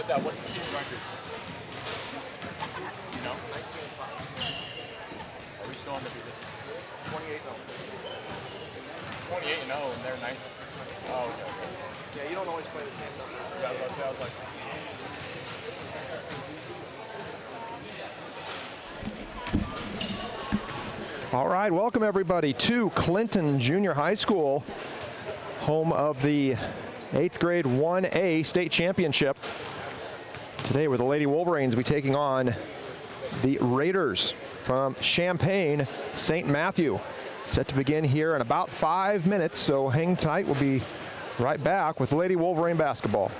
What's his team record? You know? 19-5. Are we still undefeated? 28-0. 28-0, and they're 9. Oh, okay. Yeah, you don't always play the same number. Yeah, I was like. All right, welcome everybody to Clinton Junior High School, home of the 8th grade 1A state championship. Today, where the Lady Wolverines will be taking on the Raiders from Champaign, St. Matthew. Set to begin here in about 5 minutes, so hang tight. We'll be right back with Lady Wolverine basketball.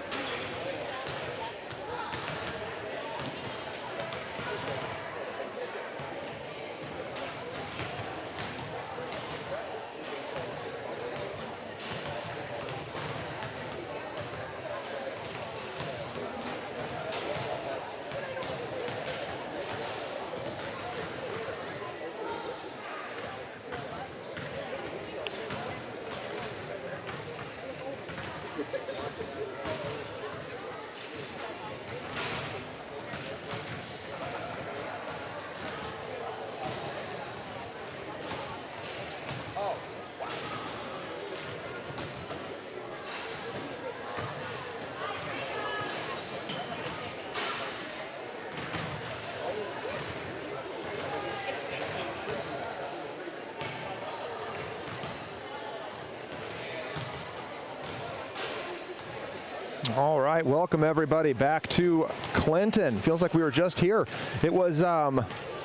All right, welcome everybody back to Clinton. Feels like we were just here. It was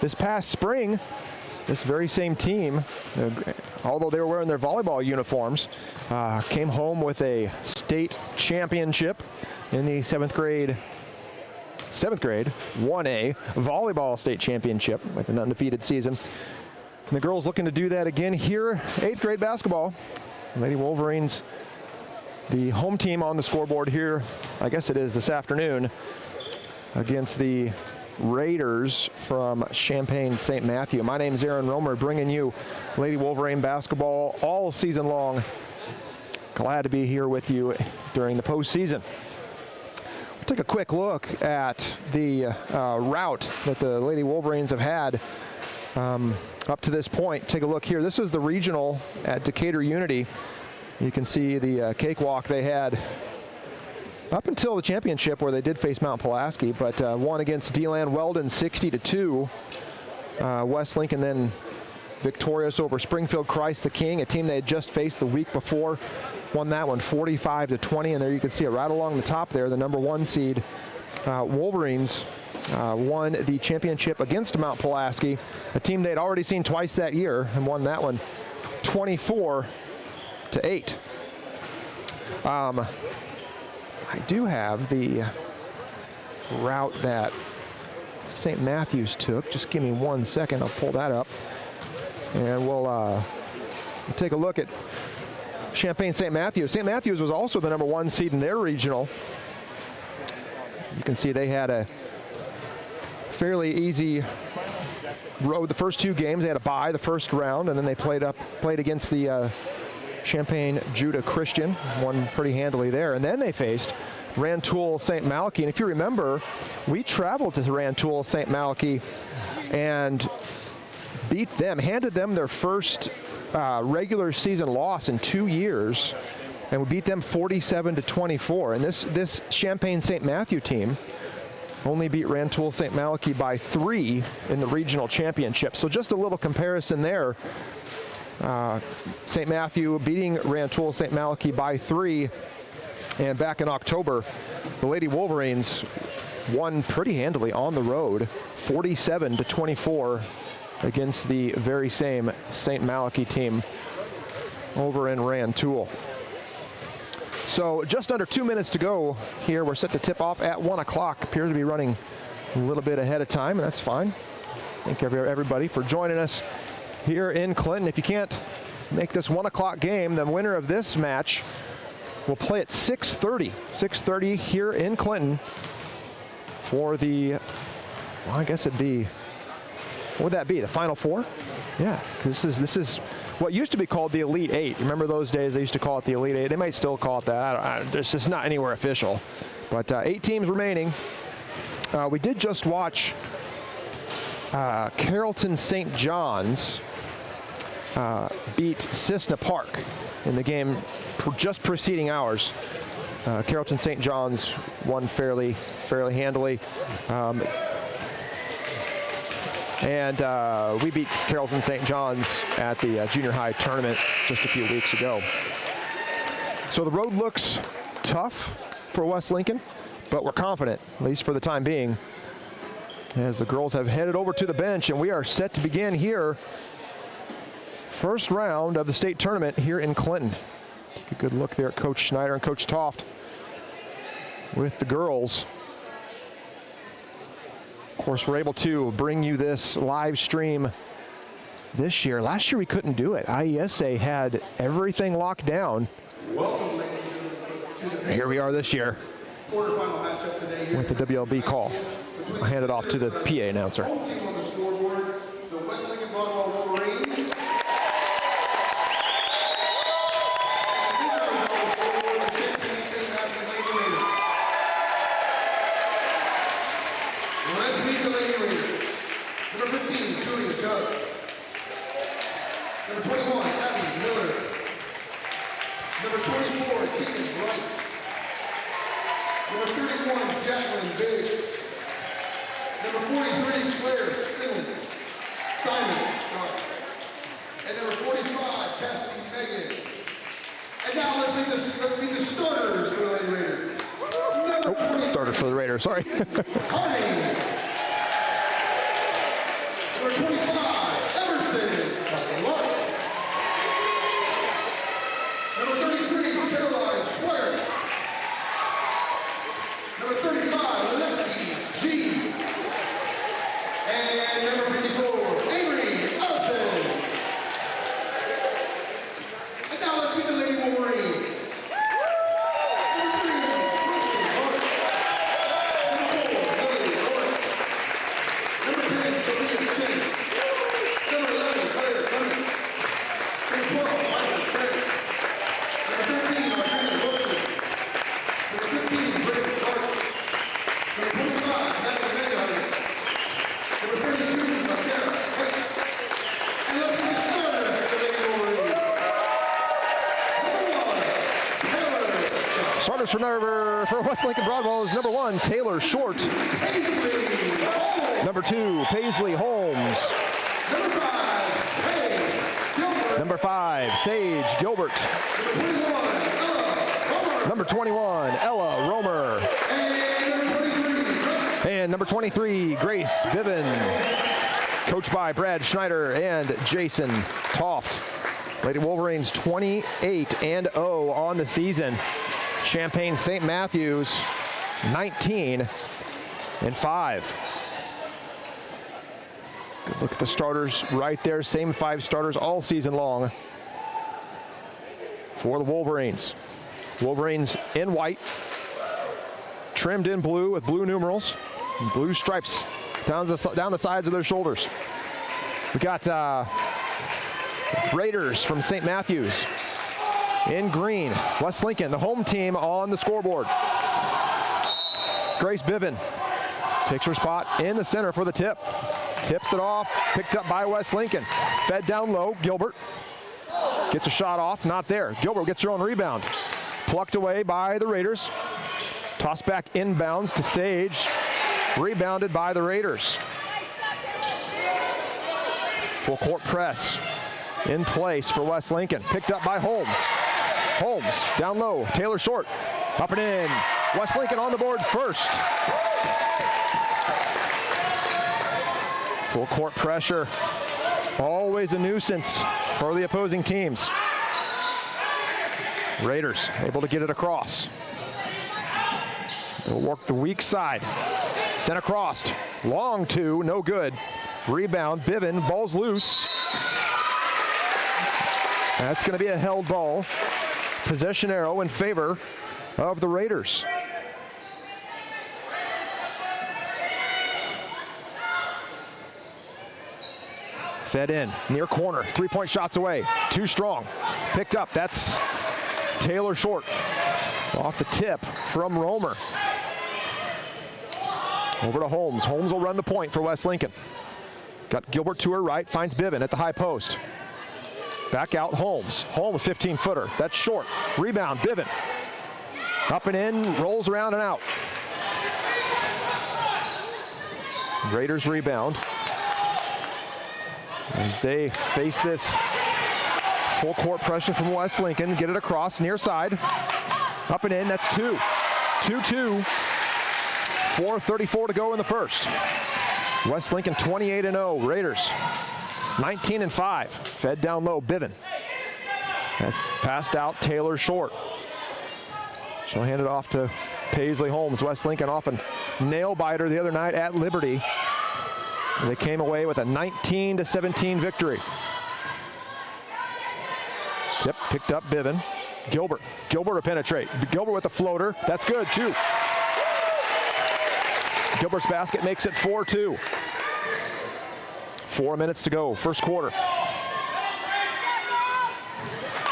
this past spring, this very same team, although they were wearing their volleyball uniforms, came home with a state championship in the 7th grade 1A volleyball state championship with an undefeated season. And the girls looking to do that again here, 8th grade basketball. Lady Wolverines, the home team on the scoreboard here, I guess it is this afternoon, against the Raiders from Champaign, St. Matthew. My name is Aaron Romer, bringing you Lady Wolverine basketball all season long. Glad to be here with you during the postseason. We'll take a quick look at the route that the Lady Wolverines have had up to this point. Take a look here. This is the regional at Decatur Unity. You can see the cakewalk they had up until the championship, where they did face Mount Pulaski, but won against DeLand Weldon 60-2. West Lincoln then victorious over Springfield Christ the King, a team they had just faced the week before. Won that one 45-20, and there you can see it right along the top there, the number 1 seed Wolverines won the championship against Mount Pulaski, a team they'd already seen twice that year, and won that one 24-8. I do have the route that St. Matthews took. Just give me 1 second. I'll pull that up, and we'll take a look at Champaign St. Matthews. St. Matthews was also the number 1 seed in their regional. You can see they had a fairly easy road the first 2 games. They had a bye the first round, and then they played against the Champaign Judah Christian, won pretty handily there, and then they faced Rantoul St. Malachy. And if you remember, we traveled to Rantoul St. Malachy and beat them, handed them their first regular season loss in 2 years, and we beat them 47-24. And this Champaign St. Matthew team only beat Rantoul St. Malachy by 3 in the regional championship. So just a little comparison there. St. Matthew beating Rantoul St. Malachy by 3, and back in October, the Lady Wolverines won pretty handily on the road, 47-24 against the very same St. Malachy team over in Rantoul. So just under 2 minutes to go here. We're set to tip off at 1 o'clock. Appears to be running a little bit ahead of time, and that's fine. Thank you everybody for joining us here in Clinton. If you can't make this 1 o'clock game, the winner of this match will play at 6:30 here in Clinton for the, well, I guess it'd be, what would that be, the Final Four? Yeah, because this is what used to be called the Elite Eight. Remember those days they used to call it the Elite Eight? They might still call it that. It's just not anywhere official. But 8 teams remaining. We did just watch Carrollton St. John's beat Cissna Park in the game just preceding ours. Carrollton St. John's won fairly handily. And we beat Carrollton St. John's at the junior high tournament just a few weeks ago. So the road looks tough for West Lincoln, but we're confident, at least for the time being, as the girls have headed over to the bench, and we are set to begin here. First round of the state tournament here in Clinton. Take a good look there at Coach Schneider and Coach Toft with the girls. Of course, we're able to bring you this live stream this year. Last year we couldn't do it. IESA had everything locked down. Welcome, ladies and gentlemen, to the Here we are this year quarterfinal matchup today here with the WLB call. I'll hand it off to the PA announcer. home team on the scoreboard, the West Lincoln Broadwell Wolverines. And the visitors on the scoreboard, the Champaign St. Matthew Lady Raiders. Let's meet the Lady Raiders. Number 15, Julia Judd. Number 21, Abby Miller. Number 24, Tina Wright. Number 31, Jacqueline Biggs. Number 43, Claire Simons. And number 45, Cassidy Megan. And now let's meet the starters for the Lady Raiders. Starters for the Raiders, sorry. Harding. Number 25, Emerson Clark. Number 33, Caroline Schwer. Number 35, Alexi G. And number 54, Avery Ellison. And now let's meet the Lady Wolverines. Number 3, Kristen Hart. Number 4, Lily Lawrence. Number 10, Sophia Chen. Number 11, Claire Cummings. Number 12, Michael Craig. Number 13, Martina Wilson. Number 15, Brittany Clark. Number 25, Natalie Megadon. Number 32, McKenna Hicks. And let's get started for the Lady Wolverines. Number 1, Taylor Starters for West Lincoln Broadwell is number 1, Taylor Short. Paisley Holmes. Number 2, Paisley Holmes. Number 5, Sage Gilbert. Number 5, Sage Gilbert. Number 21, Ella Romer. Number 21, Ella Romer. And number 23, Grace. And number 23, Grace Biven. Coached by Brad Schneider and Jason Toft. Lady Wolverines 28-0 on the season. Champaign St. Matthews 19-5. Good look at the starters right there. Same 5 starters all season long for the Wolverines. Wolverines in white, trimmed in blue with blue numerals, and blue stripes down the sides of their shoulders. We got Raiders from St. Matthews in green. West Lincoln, the home team, on the scoreboard. Grace Biven takes her spot in the center for the tip. Tips it off, picked up by West Lincoln. Fed down low, Gilbert gets a shot off, not there. Gilbert gets her own rebound. Plucked away by the Raiders. Tossed back inbounds to Sage. Rebounded by the Raiders. Full court press in place for West Lincoln. Picked up by Holmes. Holmes down low. Taylor Short. Up and in. West Lincoln on the board first. Full court pressure. Always a nuisance for the opposing teams. Raiders able to get it across. They'll work the weak side. Sent across. Long two, no good. Rebound, Biven, ball's loose. That's going to be a held ball. Possession arrow in favor of the Raiders. Fed in, near corner, 3-point shots away. Too strong. Picked up, that's Taylor Short. Off the tip from Romer. Over to Holmes. Holmes will run the point for West Lincoln. Got Gilbert to her right, finds Bivin at the high post. Back out Holmes. Holmes 15-footer. That's short. Rebound, Bivin. Up and in, rolls around and out. Raiders rebound. As they face this full court pressure from West Lincoln, get it across, near side. Up and in, that's 2. 2-2. 4:34 to go in the first. West Lincoln 28-0. Raiders 19-5. Fed down low, Bivin. Passed out, Taylor short. She'll hand it off to Paisley Holmes. West Lincoln off a nail biter the other night at Liberty. They came away with a 19-17 victory. Tip picked up Bivin. Gilbert will penetrate. Gilbert with the floater. That's good too. Gilbert's basket makes it 4-2. 4 minutes to go, first quarter.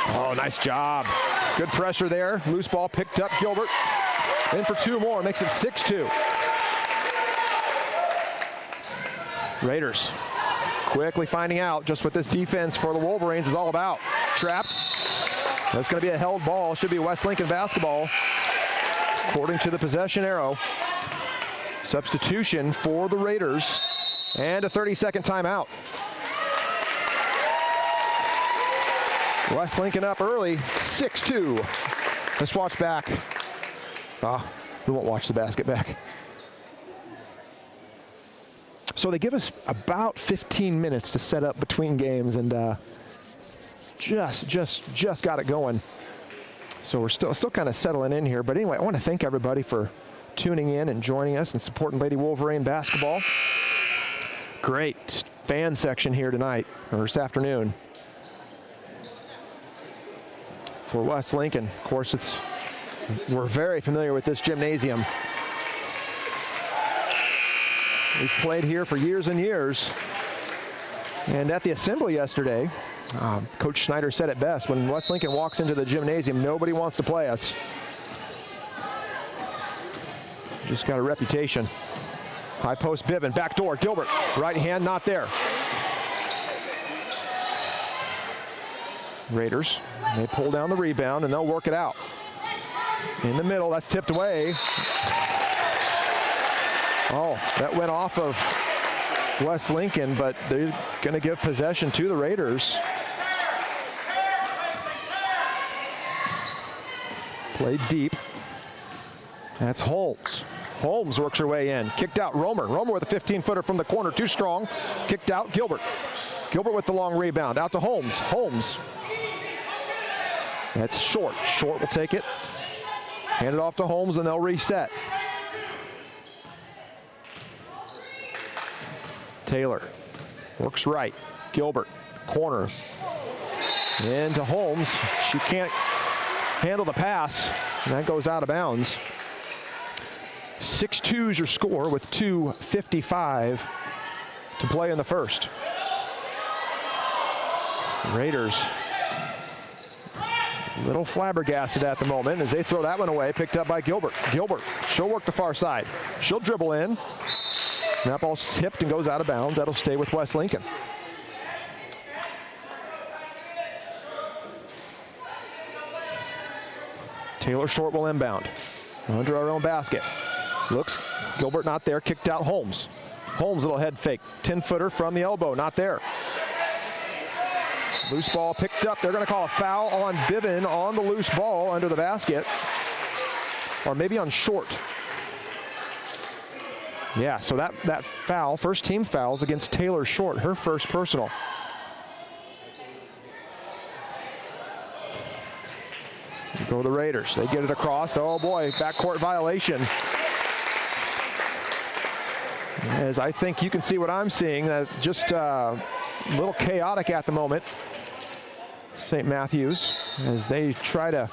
Oh, nice job. Good pressure there. Loose ball picked up, Gilbert. In for 2 more, makes it 6-2. Raiders quickly finding out just what this defense for the Wolverines is all about. Trapped. That's going to be a held ball. Should be West Lincoln basketball, according to the possession arrow. Substitution for the Raiders and a 30-second timeout. West Lincoln up early, 6-2. Let's watch back. We won't watch the basket back. So they give us about 15 minutes to set up between games, and just got it going. So we're still kind of settling in here. But anyway, I want to thank everybody for tuning in and joining us and supporting Lady Wolverine basketball. Great fan section here tonight, or this afternoon. For West Lincoln, of course, we're very familiar with this gymnasium. We've played here for years and years. And at the assembly yesterday, Coach Schneider said it best: when West Lincoln walks into the gymnasium, nobody wants to play us. Just got a reputation. High post, Bivin, back door, Gilbert. Right hand, not there. Raiders, they pull down the rebound and they'll work it out. In the middle, that's tipped away. Oh, that went off of West Lincoln, but they're going to give possession to the Raiders. Played deep. That's Holmes. Holmes works her way in. Kicked out Romer. Romer with a 15-footer from the corner. Too strong. Kicked out Gilbert. Gilbert with the long rebound. Out to Holmes. Holmes. That's short. Short will take it. Hand it off to Holmes and they'll reset. Taylor works right. Gilbert. Corner. Into Holmes. She can't handle the pass. And that goes out of bounds. 6-2 is your score with 2:55 to play in the first. Raiders a little flabbergasted at the moment as they throw that one away, picked up by Gilbert. Gilbert, she'll work the far side. She'll dribble in. That ball's tipped and goes out of bounds. That'll stay with West Lincoln. Taylor short will inbound. Under our own basket. Looks, Gilbert not there, kicked out Holmes. Holmes, little head fake. 10-footer from the elbow, not there. Loose ball picked up. They're going to call a foul on Bivin on the loose ball under the basket. Or maybe on short. Yeah, so that foul, first team fouls against Taylor Short, her first personal. Go the Raiders. They get it across. Oh boy, backcourt violation. As I think you can see what I'm seeing, just a little chaotic at the moment. St. Matthews, as they try to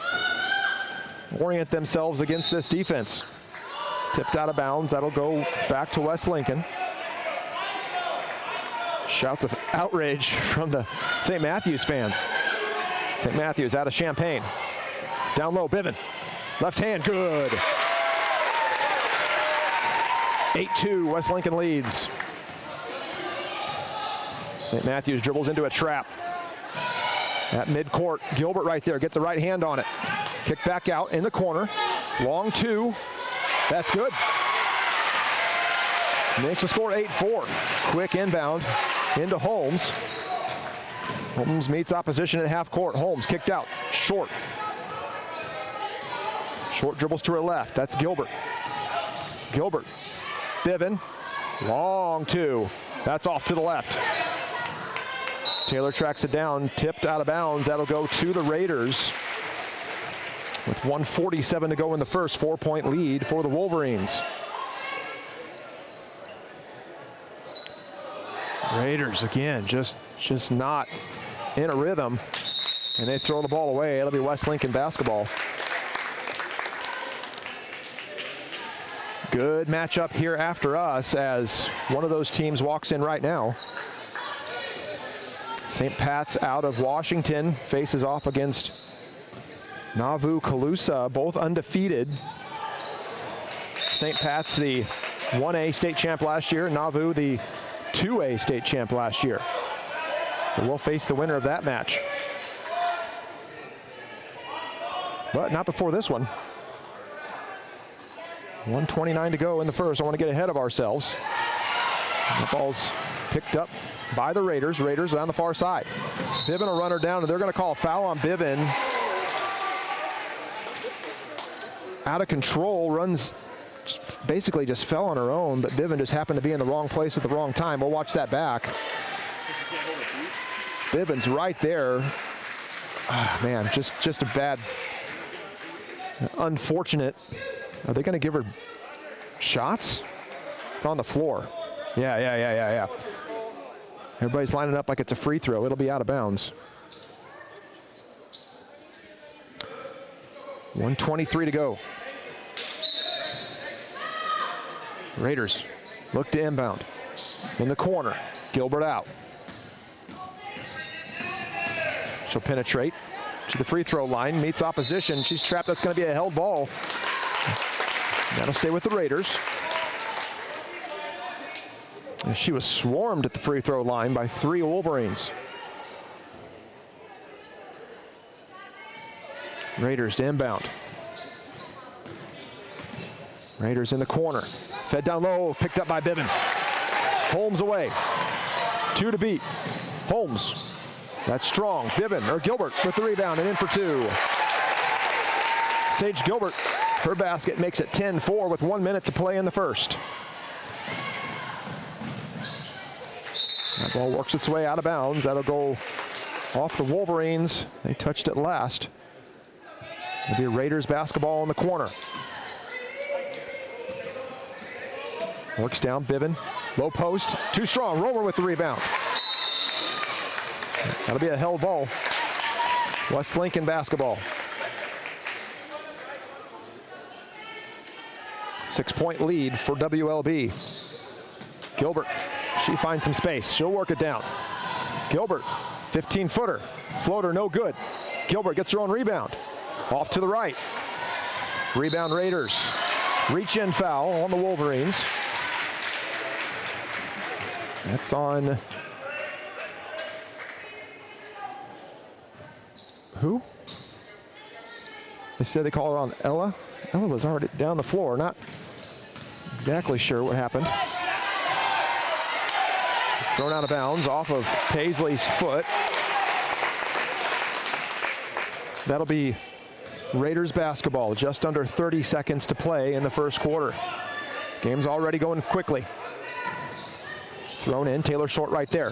orient themselves against this defense. Tipped out of bounds. That'll go back to West Lincoln. Shouts of outrage from the St. Matthews fans. St. Matthews out of Champaign. Down low, Bivin. Left hand, good. 8-2, West Lincoln leads. St. Matthews dribbles into a trap. At midcourt, Gilbert right there, gets the right hand on it. Kick back out in the corner. Long two. That's good. Makes the score 8-4. Quick inbound into Holmes. Holmes meets opposition at half court. Holmes kicked out. Short. Short dribbles to her left. That's Gilbert. Gilbert. Biven. Long two. That's off to the left. Taylor tracks it down. Tipped out of bounds. That'll go to the Raiders. With 1:47 to go in the first, 4-point lead for the Wolverines. Raiders again, just not in a rhythm, and they throw the ball away. It'll be West Lincoln basketball. Good matchup here after us as one of those teams walks in right now. St. Pat's out of Washington faces off against Nauvoo-Calusa, both undefeated. St. Pat's the 1A state champ last year, Nauvoo the 2A state champ last year. So we'll face the winner of that match. But not before this one. 1:29 to go in the first. I want to get ahead of ourselves. The ball's picked up by the Raiders. Raiders on the far side. Biven will run her down, and they're going to call a foul on Biven. Out of control, runs, basically just fell on her own, but Biven just happened to be in the wrong place at the wrong time. We'll watch that back. Biven's right there. Man, just a bad, unfortunate. Are they going to give her shots? It's on the floor. Yeah. Everybody's lining up like it's a free throw. It'll be out of bounds. 1:23 to go. Raiders look to inbound. In the corner, Gilbert out. She'll penetrate to the free throw line, meets opposition. She's trapped. That's going to be a held ball. That'll stay with the Raiders. And she was swarmed at the free throw line by 3 Wolverines. Raiders to inbound. Raiders in the corner. Fed down low, picked up by Biven. Holmes away. 2 to beat. Holmes. That's strong. Biven, or Gilbert with the rebound and in for 2. Sage Gilbert, her basket makes it 10-4 with 1 minute to play in the first. That ball works its way out of bounds. That'll go off the Wolverines. They touched it last. It'll be Raiders basketball in the corner. Works down, Biven. Low post, too strong. Romer with the rebound. That'll be a held ball. West Lincoln basketball. 6-point lead for WLB. Gilbert, she finds some space. She'll work it down. Gilbert, 15-footer. Floater, no good. Gilbert gets her own rebound. Off to the right. Rebound Raiders. Reach in foul on the Wolverines. That's on who? They said they call her on Ella. Ella was already down the floor. Not exactly sure what happened. Thrown out of bounds off of Paisley's foot. That'll be Raiders basketball. Just under 30 seconds to play in the first quarter. Game's already going quickly. Thrown in, Taylor Short right there.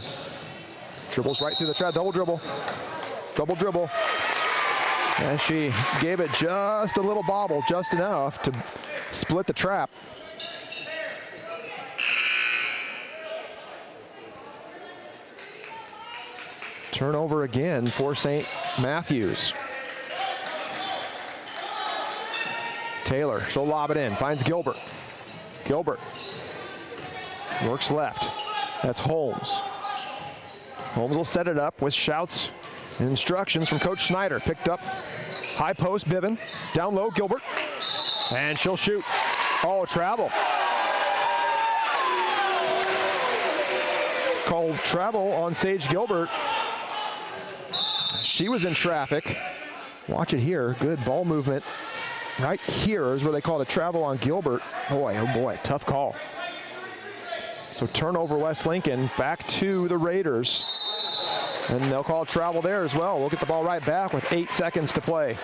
Dribbles right through the trap, double dribble. Double dribble. And she gave it just a little bobble, just enough to split the trap. Turnover again for St. Matthews. Taylor, she'll lob it in, finds Gilbert. Gilbert works left. That's Holmes. Holmes will set it up with shouts and instructions from Coach Schneider. Picked up, high post, Biven. Down low, Gilbert. And she'll shoot. Oh, travel. call travel on Sage Gilbert. She was in traffic. Watch it here. Good ball movement. Right here is where they called a travel on Gilbert. Boy, oh boy, tough call. So turnover West Lincoln, back to the Raiders. And they'll call travel there as well. We'll get the ball right back with 8 seconds to play.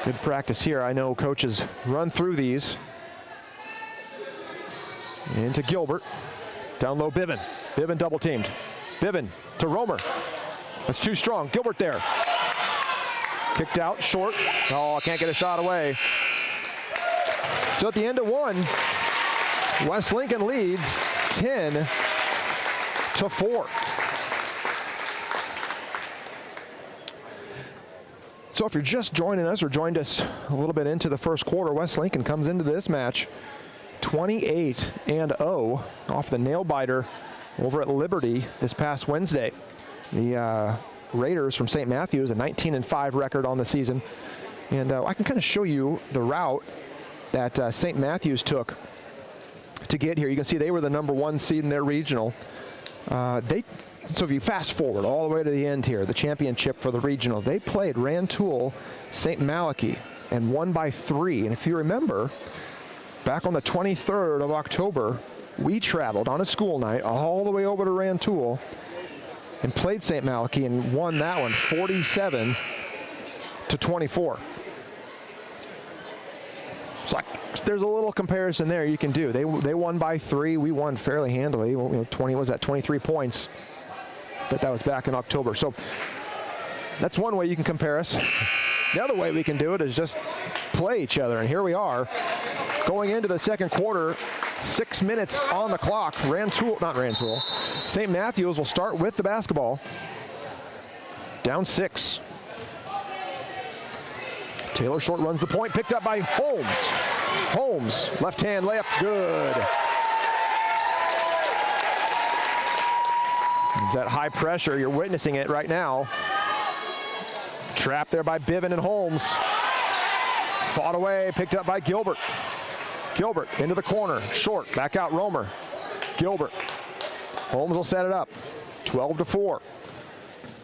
Good practice here. I know coaches run through these. Into Gilbert. Down low, Biven. Biven double teamed. Biven to Romer. That's too strong. Gilbert there. Kicked out, short. Oh, I can't get a shot away. So at the end of one, West Lincoln leads 10-4. So if you're just joining us or joined us a little bit into the first quarter, West Lincoln comes into this match 28-0 off the nail biter over at Liberty this past Wednesday. The Raiders from St. Matthews, a 19-5 record on the season. And I can kind of show you the route that St. Matthews took to get here. You can see they were the #1 seed in their regional. So if you fast forward all the way to the end here, the championship for the regional, they played Rantoul St. Malachy and won by 3. And if you remember, back on the 23rd of October, we traveled on a school night all the way over to Rantoul and played St. Malachy and won that one 47-24. So there's a little comparison there you can do. They won by 3. We won fairly handily. 23 points. But that was back in October. So that's one way you can compare us. The other way we can do it is just play each other. And here we are going into the second quarter. 6 minutes on the clock. St. Matthews will start with the basketball. Down 6. Taylor Short runs the point, picked up by Holmes. Holmes, left hand layup, good. Is that high pressure? You're witnessing it right now. Trapped there by Biven and Holmes. Fought away, picked up by Gilbert. Gilbert into the corner, Short, back out Romer. Gilbert, Holmes will set it up, 12-4.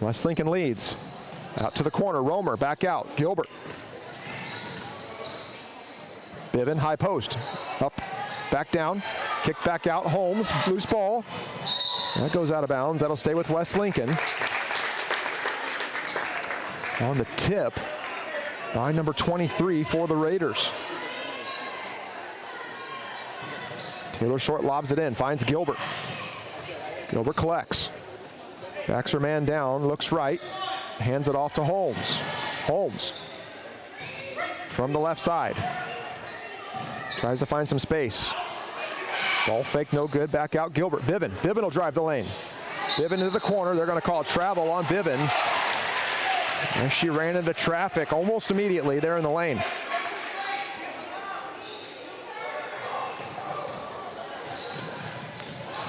West Lincoln leads. Out to the corner, Romer, back out, Gilbert. Biven, high post, up, back down, kick back out, Holmes, loose ball. That goes out of bounds, that'll stay with West Lincoln. On the tip by number 23 for the Raiders. Taylor Short lobs it in, finds Gilbert. Gilbert collects. Backs her man down, looks right, hands it off to Holmes. Holmes from the left side. Tries to find some space. Ball fake, no good, back out Gilbert. Biven will drive the lane. Biven into the corner, they're gonna call travel on Biven. And she ran into traffic almost immediately there in the lane.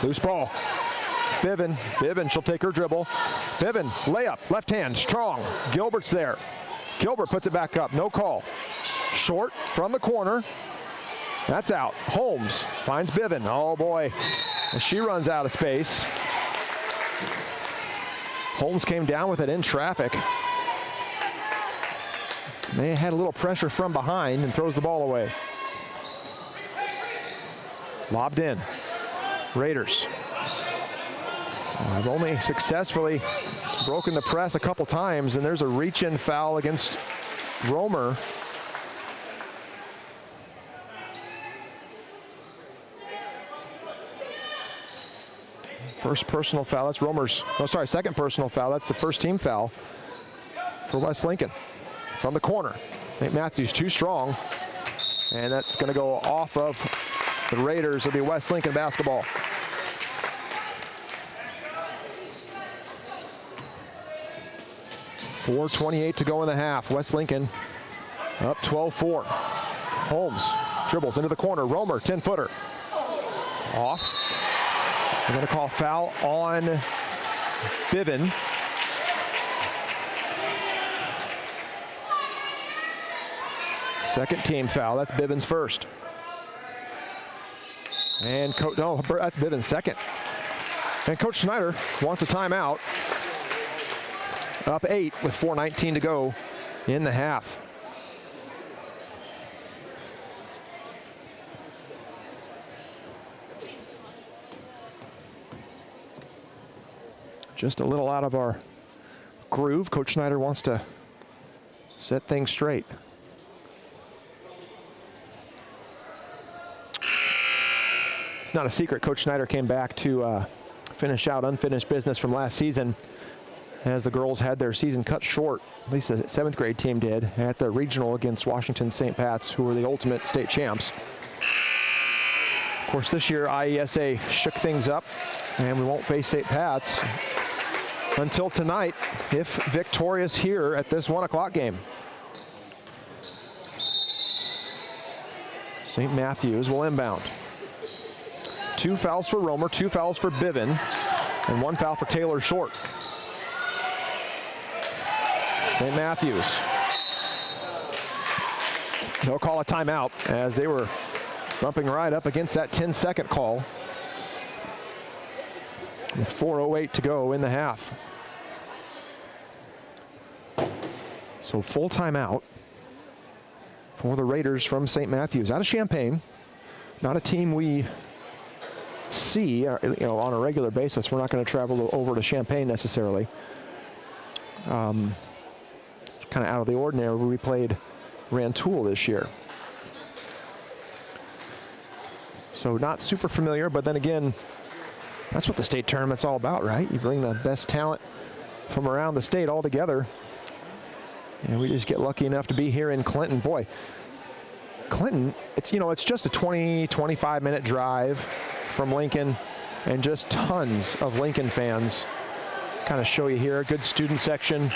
Loose ball. Biven, she'll take her dribble. Biven, layup, left hand, strong. Gilbert's there. Gilbert puts it back up, no call. Short from the corner. That's out. Holmes finds Biven. Oh boy, and she runs out of space. Holmes came down with it in traffic. They had a little pressure from behind and throws the ball away. Lobbed in. Raiders. I've only successfully broken the press a couple times, and there's a reach-in foul against Romer. First personal foul, that's Romer's, second personal foul. That's the first team foul for West Lincoln. From the corner, St. Matthews too strong, and that's gonna go off of the Raiders. It'll be West Lincoln basketball. .4:28 to go in the half. West Lincoln up 12-4. Holmes dribbles into the corner. Romer, 10-footer. Off. They're going to call foul on Biven. Second team foul. That's Biven's first. And that's Bivens second. And Coach Schneider wants a timeout. Up 8 with 4:19 to go in the half. Just a little out of our groove. Coach Schneider wants to set things straight. It's not a secret. Coach Schneider came back to finish out unfinished business from last season as the girls had their season cut short, at least the 7th grade team did, at the regional against Washington St. Pat's, who were the ultimate state champs. Of course, this year IESA shook things up, and we won't face St. Pat's until tonight, if victorious here at this 1 o'clock game. St. Matthews will inbound. 2 fouls for Romer, 2 fouls for Biven, and 1 foul for Taylor Short. St. Matthews. They'll call a timeout as they were bumping right up against that 10-second call. With 4:08 to go in the half. So full timeout for the Raiders from St. Matthews. Out of Champaign. Not a team we see on a regular basis. We're not going to travel over to Champaign necessarily. It's kind of out of the ordinary. We played Rantoul this year. So not super familiar, but then again, that's what the state tournament's all about, right? You bring the best talent from around the state all together. And we just get lucky enough to be here in Clinton. Boy, Clinton, it's just a 20-25 minute drive from Lincoln, and just tons of Lincoln fans. Kind of show you here, a good student section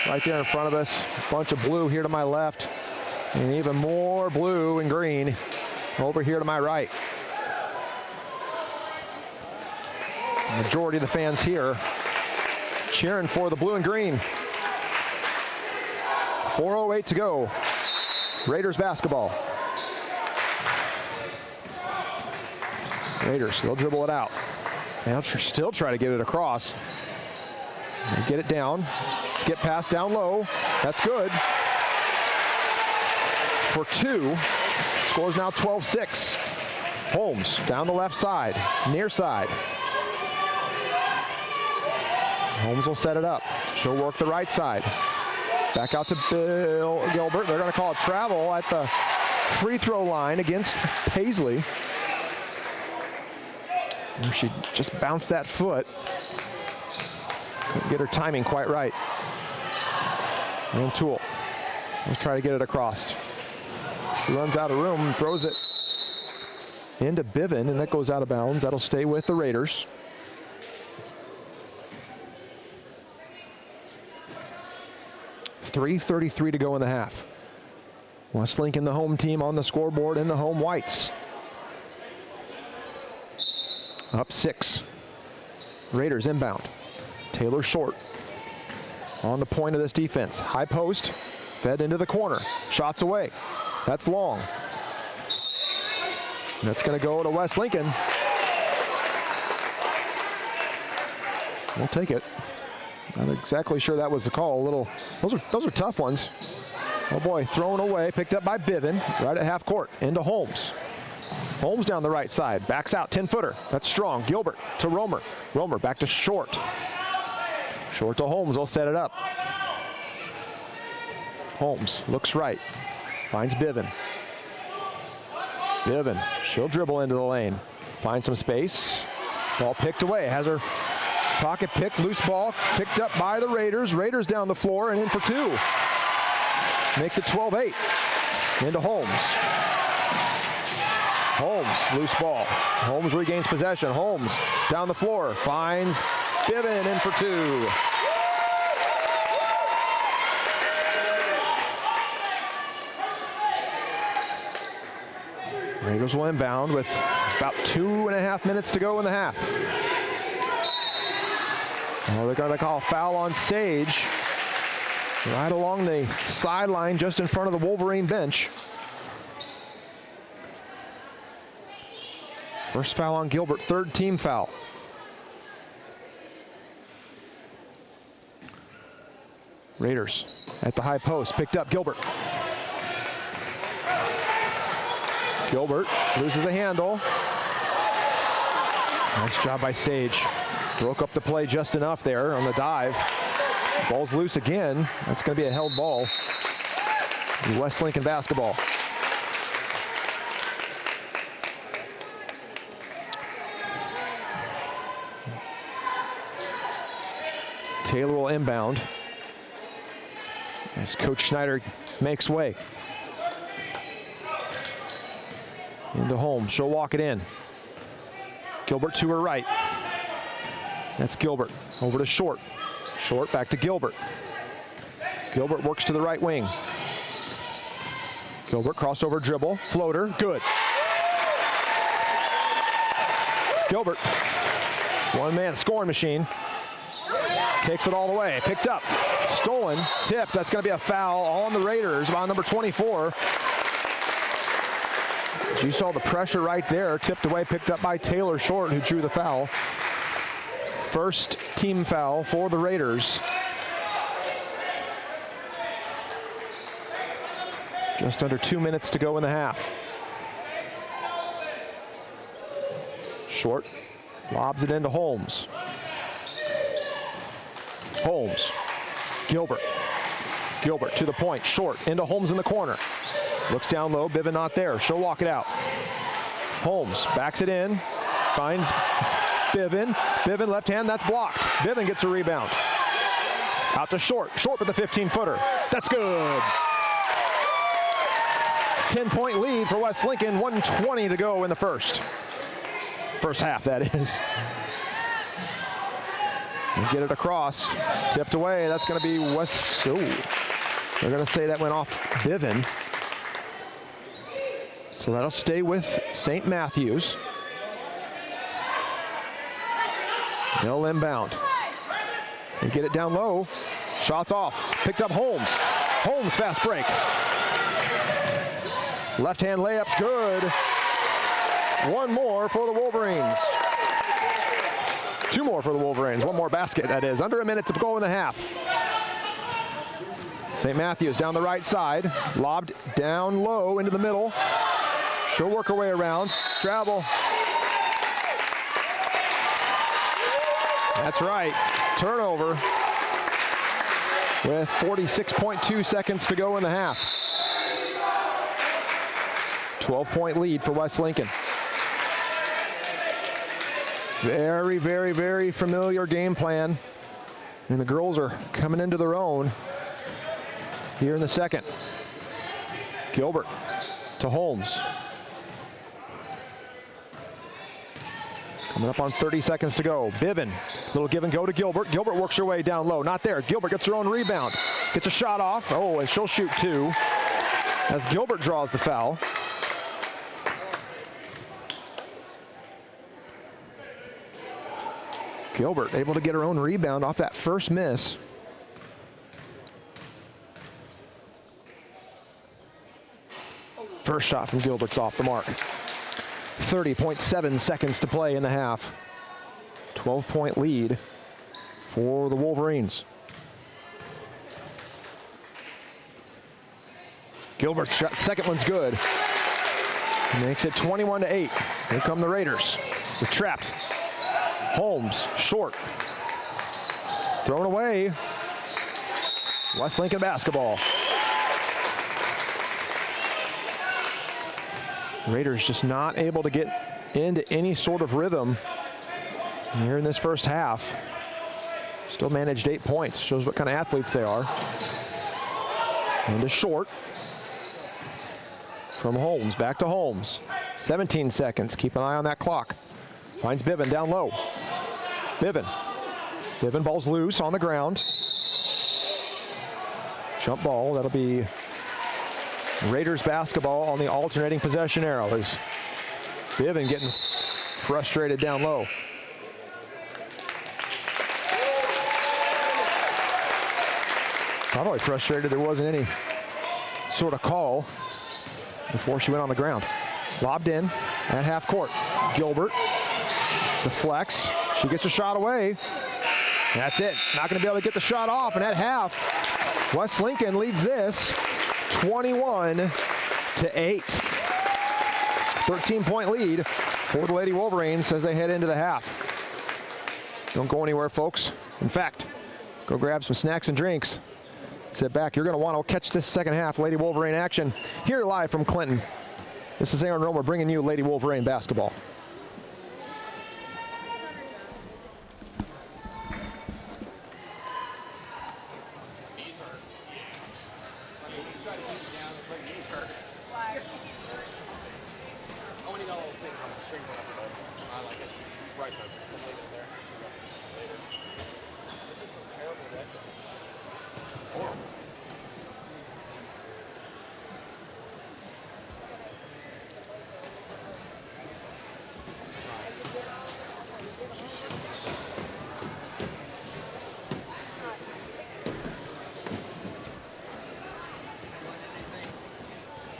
right there in front of us. A bunch of blue here to my left, and even more blue and green over here to my right. The majority of the fans here cheering for the blue and green. 4:08 to go. Raiders basketball. Raiders, they'll dribble it out. They'll still try to get it across. They get it down. Skip pass down low. That's good. For 2. Scores now 12-6. Holmes down the left side, near side. Holmes will set it up. She'll work the right side. Back out to Bill Gilbert. They're going to call a travel at the free throw line against Paisley. And she just bounced that foot. Couldn't get her timing quite right. And Toole. Let's try to get it across. She runs out of room and throws it into Biven, and that goes out of bounds. That'll stay with the Raiders. .333 to go in the half. West Lincoln, the home team, on the scoreboard in the home whites. Up 6. Raiders inbound. Taylor Short on the point of this defense. High post, fed into the corner. Shots away. That's long. And that's going to go to West Lincoln. We'll take it. Not exactly sure that was the call. Those are tough ones. Oh boy, thrown away, picked up by Biven, right at half court, into Holmes. Holmes down the right side, backs out, 10-footer. That's strong. Gilbert to Romer. Romer back to Short. Short to Holmes, they'll set it up. Holmes looks right, finds Biven. Biven, she'll dribble into the lane. Finds some space. Ball picked away, has her pocket pick, loose ball, picked up by the Raiders. Raiders down the floor and in for 2. Makes it 12-8. Into Holmes. Holmes, loose ball. Holmes regains possession. Holmes down the floor, finds Biven, in for 2. Raiders will inbound with about 2.5 minutes to go in the half. Well, they're going to call a foul on Sage right along the sideline just in front of the Wolverine bench. First foul on Gilbert, third team foul. Raiders at the high post, picked up Gilbert. Gilbert loses a handle. Nice job by Sage. Broke up the play just enough there on the dive. Ball's loose again. That's going to be a held ball. West Lincoln basketball. Taylor will inbound as Coach Schneider makes way. Into Holmes, she'll walk it in. Gilbert to her right. That's Gilbert, over to Short. Short back to Gilbert. Gilbert works to the right wing. Gilbert crossover dribble, floater, good. Gilbert, one-man scoring machine. Takes it all the way, picked up, stolen, tipped. That's going to be a foul on the Raiders on number 24. You saw the pressure right there, tipped away, picked up by Taylor Short, who drew the foul. First team foul for the Raiders. Just under 2 minutes to go in the half. Short lobs it into Holmes. Holmes, Gilbert. Gilbert to the point, Short into Holmes in the corner. Looks down low, Biven not there, she'll walk it out. Holmes backs it in, finds Biven. Biven left hand, that's blocked. Biven gets a rebound. Out to Short, Short with the 15-footer. That's good. 10-point lead for West Lincoln, 1:20 to go in the first. First half, that is. And get it across, tipped away. That's going to be West. Oh, they're going to say that went off Biven. So that'll stay with St. Matthews. They'll inbound. They get it down low. Shots off. Picked up Holmes. Holmes fast break. Left hand layup's good. One more for the Wolverines. Two more for the Wolverines. One more basket, that is. Under a minute to go in the half. St. Matthews down the right side. Lobbed down low into the middle. She'll work her way around. Travel. That's right. Turnover with 46.2 seconds to go in the half. 12-point lead for West Lincoln. Very, very, very familiar game plan. And the girls are coming into their own here in the second. Gilbert to Holmes. Coming up on 30 seconds to go. Biven, little give and go to Gilbert. Gilbert works her way down low. Not there. Gilbert gets her own rebound. Gets a shot off. Oh, and she'll shoot two as Gilbert draws the foul. Gilbert able to get her own rebound off that first miss. First shot from Gilbert's off the mark. 30.7 seconds to play in the half. 12-point lead for the Wolverines. Gilbert's shot, second one's good. Makes it 21-8. Here come the Raiders. They're trapped. Holmes, Short. Thrown away. West Lincoln basketball. Raiders just not able to get into any sort of rhythm here in this first half. Still managed 8 points. Shows what kind of athletes they are. And to Short. From Holmes, back to Holmes. 17 seconds, keep an eye on that clock. Finds Biven down low. Biven. Biven ball's loose on the ground. Jump ball, that'll be Raiders basketball on the alternating possession arrow. As Biven getting frustrated down low. Probably frustrated there wasn't any sort of call before she went on the ground. Lobbed in at half court. Gilbert deflects. She gets a shot away. That's it. Not going to be able to get the shot off. And at half, West Lincoln leads this 21-8. 13-point lead for the Lady Wolverines as they head into the half. Don't go anywhere, folks. In fact, go grab some snacks and drinks. Sit back. You're going to want to catch this second half Lady Wolverine action here live from Clinton. This is Aaron Romer bringing you Lady Wolverine basketball.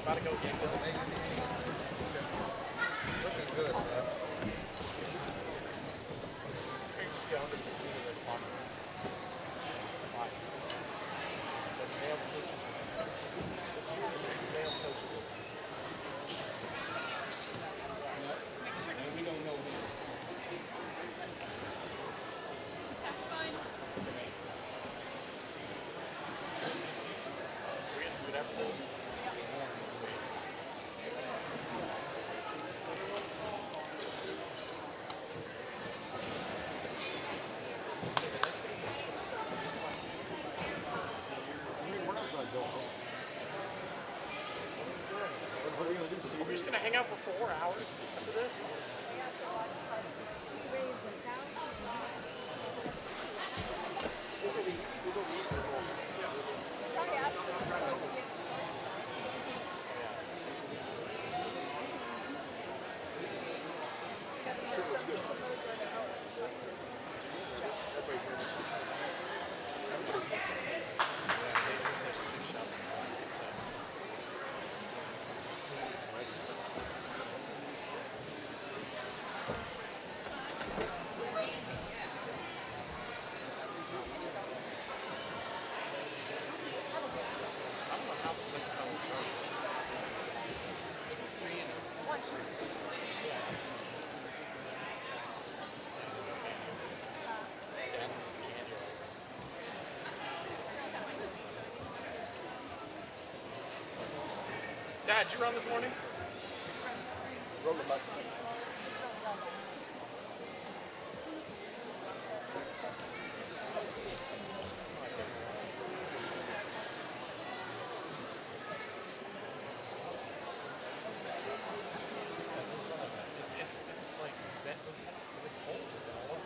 About to go get this. Looking good, man. You just get under the speed of their clock. The male coaches. The male coaches. We don't know him. We're getting food after this. We're just gonna hang out for 4 hours after this. Dad, did you run this morning? Roll the button. It's like that was it cold all over.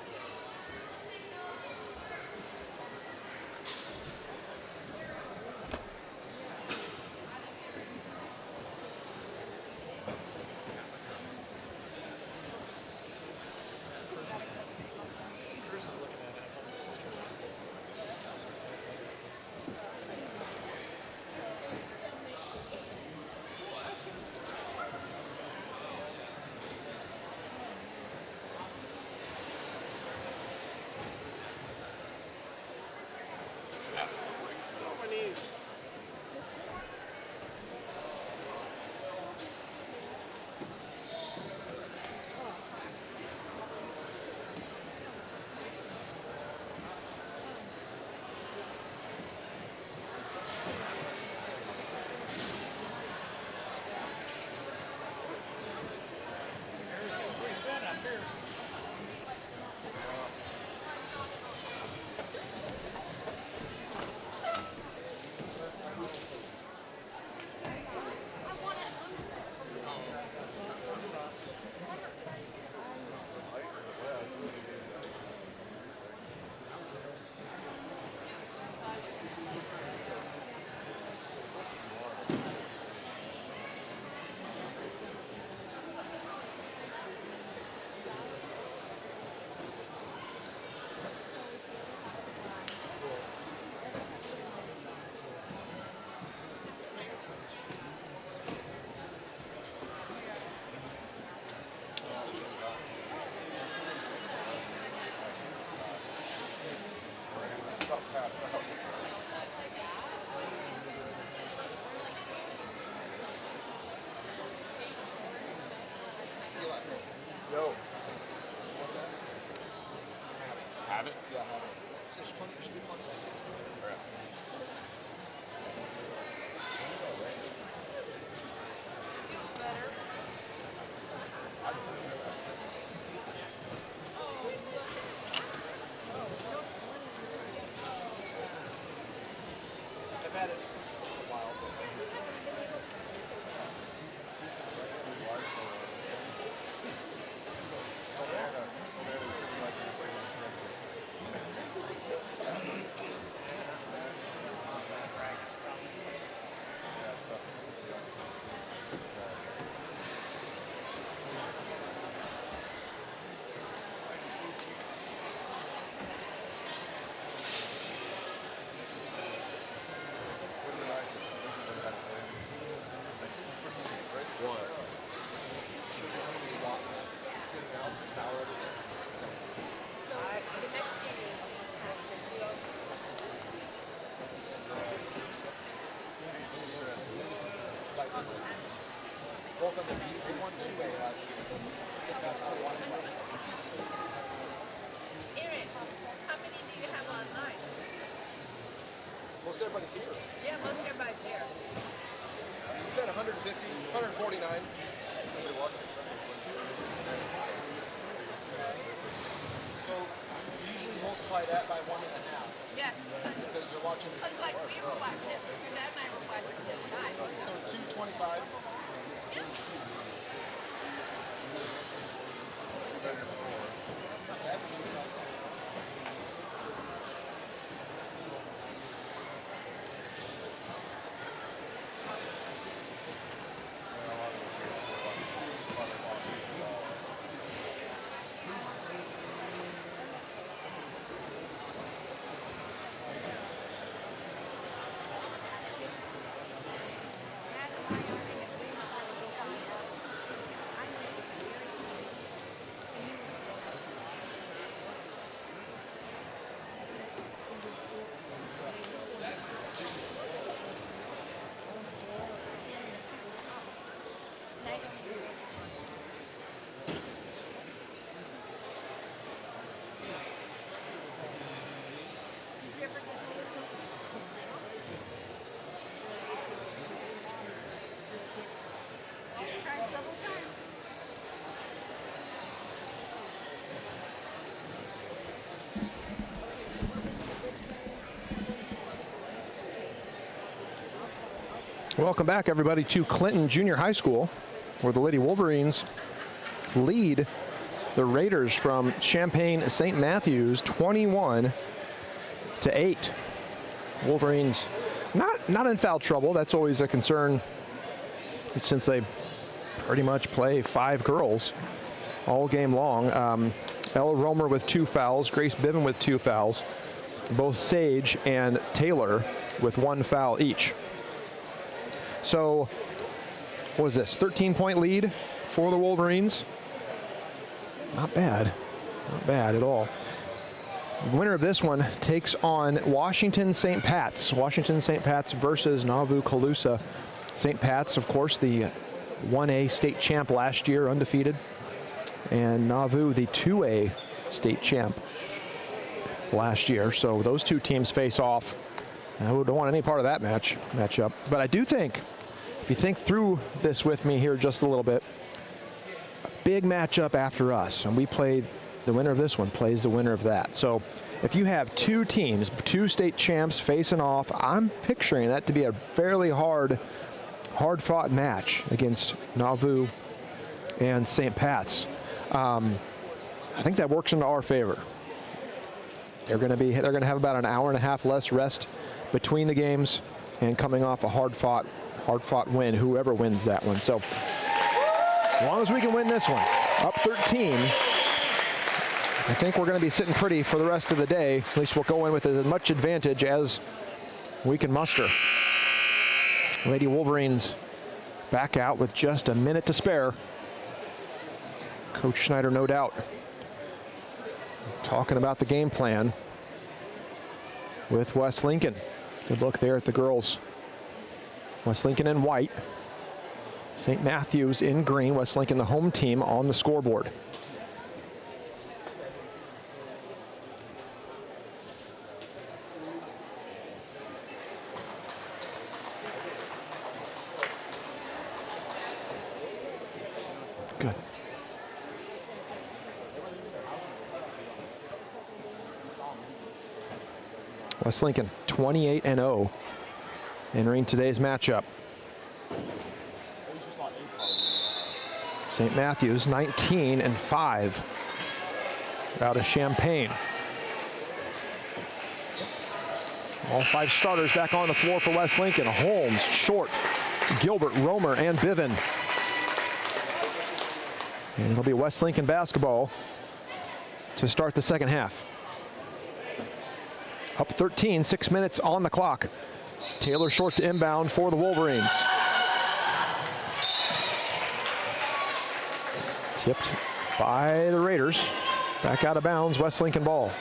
Yo. Have it? Yeah, have it. So should be fun. I've had it a while. Shows you how many watts getting out to power everything. It's kind of So the next game is like it's both on the they won 2A last year. Except that's not one last year. Aaron, how many do you have online? Most everybody's here. Yeah, most everybody's there. We've got 150, 149. Nobody watching. So you usually multiply that by 1.5 Yes. because you're watching. Because like we were watching, your dad and I were watching this night. So 225. Not bad for 225. Tried several times. Welcome back, everybody, to Clinton Junior High School, where the Lady Wolverines lead the Raiders from Champaign St. Matthews 21-8. Wolverines not in foul trouble. That's always a concern since they pretty much play 5 girls all game long. Ella Romer with 2 fouls, Grace Biven with 2 fouls, both Sage and Taylor with 1 foul each. So, what was this, 13-point lead for the Wolverines? Not bad at all. The winner of this one takes on Washington St. Pat's. Washington St. Pat's versus Nauvoo Calusa. St. Pat's, of course, the 1A state champ last year, undefeated. And Nauvoo, the 2A state champ last year. So those two teams face off. I don't want any part of that matchup. But I do think, if you think through this with me here just a little bit, a big matchup after us. And we play, the winner of this one plays the winner of that. So if you have 2 teams, 2 state champs facing off, I'm picturing that to be a fairly hard-fought match against Nauvoo and St. Pat's. I think that works into our favor. They're going to have about an hour and a half less rest between the games, and coming off a hard-fought win, whoever wins that one. So as long as we can win this one, up 13, I think we're going to be sitting pretty for the rest of the day. At least we'll go in with as much advantage as we can muster. Lady Wolverines back out with just a minute to spare. Coach Schneider, no doubt, talking about the game plan. with West Lincoln. Good look there at the girls. West Lincoln in white. St. Matthews in green. West Lincoln, the home team, on the scoreboard. Good. West Lincoln 28-0 entering today's matchup. St. Matthews 19-5 out of Champaign. All 5 starters back on the floor for West Lincoln. Holmes, Short, Gilbert, Romer, and Biven. And it'll be West Lincoln basketball to start the second half. Up 13, 6 minutes on the clock. Taylor Short to inbound for the Wolverines. Tipped by the Raiders. Back out of bounds, West Lincoln ball.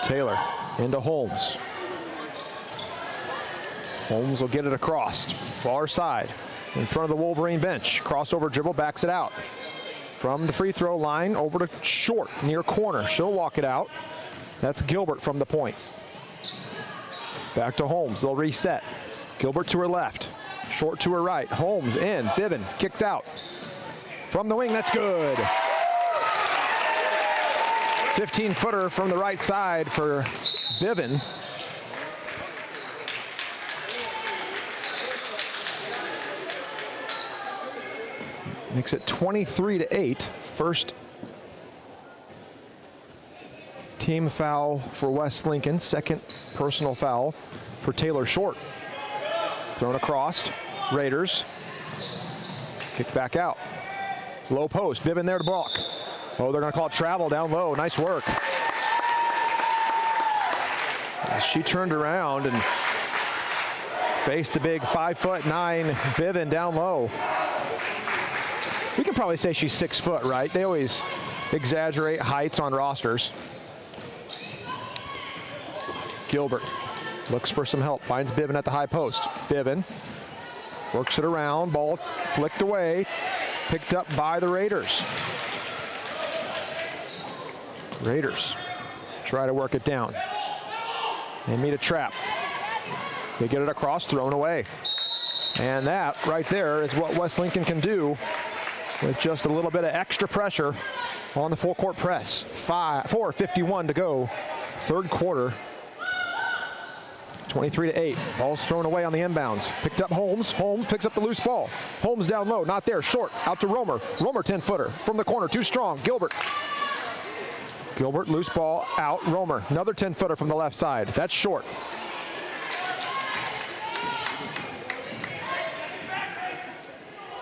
Taylor into Holmes. Holmes will get it across, far side, in front of the Wolverine bench. Crossover dribble, backs it out. From the free throw line, over to Short, near corner. She'll walk it out. That's Gilbert from the point. Back to Holmes, they'll reset. Gilbert to her left, Short to her right. Holmes in, Biven kicked out. From the wing, that's good. 15-footer from the right side for Biven. Makes it 23-8. First team foul for West Lincoln. Second personal foul for Taylor Short. Thrown across. Raiders. Kick back out. Low post. Biven there to block. Oh, they're going to call it travel down low. Nice work. She turned around and faced the big 5'9" Biven down low. We can probably say she's 6 foot, right? They always exaggerate heights on rosters. Gilbert looks for some help, finds Biven at the high post. Biven works it around, ball flicked away, picked up by the Raiders. Raiders try to work it down. They meet a trap. They get it across, thrown away. And that right there is what West Lincoln can do with just a little bit of extra pressure on the full court press. 4:51 to go, third quarter. 23-8. Ball's thrown away on the inbounds. Picked up Holmes. Holmes picks up the loose ball. Holmes down low, not there. Short out to Romer. Romer 10-footer from the corner, too strong. Gilbert. Gilbert, loose ball out. Romer, another 10-footer from the left side. That's Short.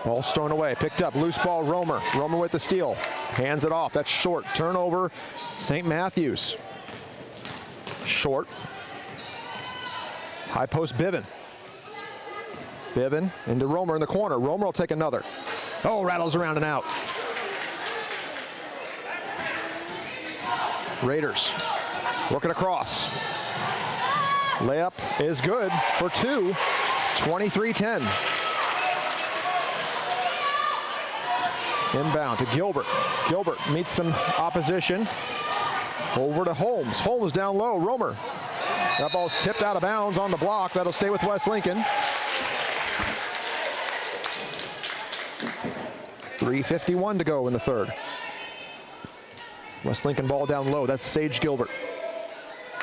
Ball's thrown away, picked up, loose ball, Romer. Romer with the steal, hands it off, that's Short. Turnover, St. Matthews. Short. High post, Biven. Biven into Romer in the corner. Romer will take another. Oh, rattles around and out. Raiders working across. Layup is good for 2, 23-10. Inbound to Gilbert. Gilbert meets some opposition. Over to Holmes. Holmes down low. Romer. That ball's tipped out of bounds on the block. That'll stay with West Lincoln. 3:51 to go in the third. West Lincoln ball down low. That's Sage Gilbert.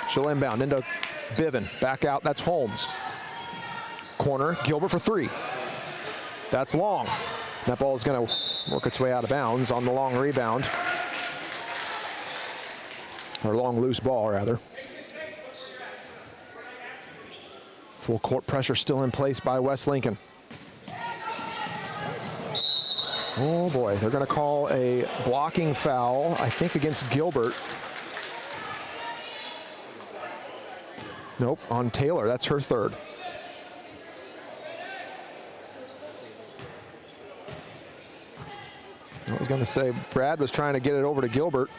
She'll inbound into Biven. Back out. That's Holmes. Corner. Gilbert for 3. That's long. That ball is going to work its way out of bounds on the long rebound. Or long loose ball, rather. Full court pressure still in place by West Lincoln. Oh boy, they're going to call a blocking foul, I think against Gilbert. Nope, on Taylor, that's her third. I was going to say Brad was trying to get it over to Gilbert.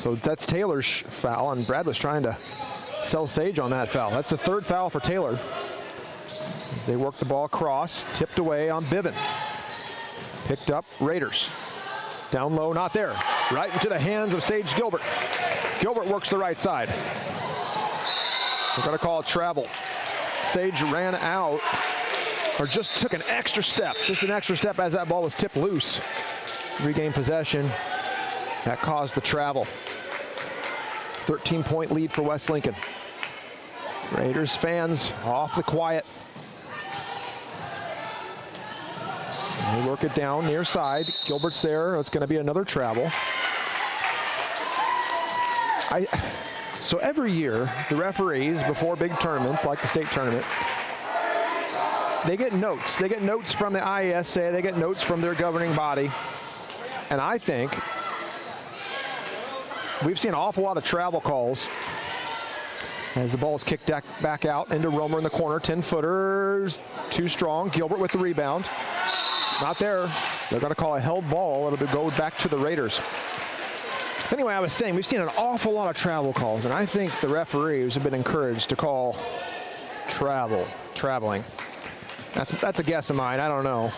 So that's Taylor's foul, and Brad was trying to sell Sage on that foul. That's the third foul for Taylor. As they work the ball across, tipped away on Biven. Picked up, Raiders. Down low, not there. Right into the hands of Sage Gilbert. Gilbert works the right side. We're going to call it travel. Sage ran out, or just took an extra step as that ball was tipped loose. Regained possession. That caused the travel. 13-point lead for West Lincoln. Raiders fans awfully quiet. They work it down near side. Gilbert's there. It's going to be another travel. So every year, the referees, before big tournaments like the state tournament, they get notes. They get notes from the IESA. They get notes from their governing body. And I think we've seen an awful lot of travel calls as the ball is kicked back out into Romer in the corner. 10-footers, too strong. Gilbert with the rebound. Not there. They're going to call a held ball. It'll go back to the Raiders. Anyway, I was saying we've seen an awful lot of travel calls, and I think the referees have been encouraged to call traveling. That's a guess of mine. I don't know.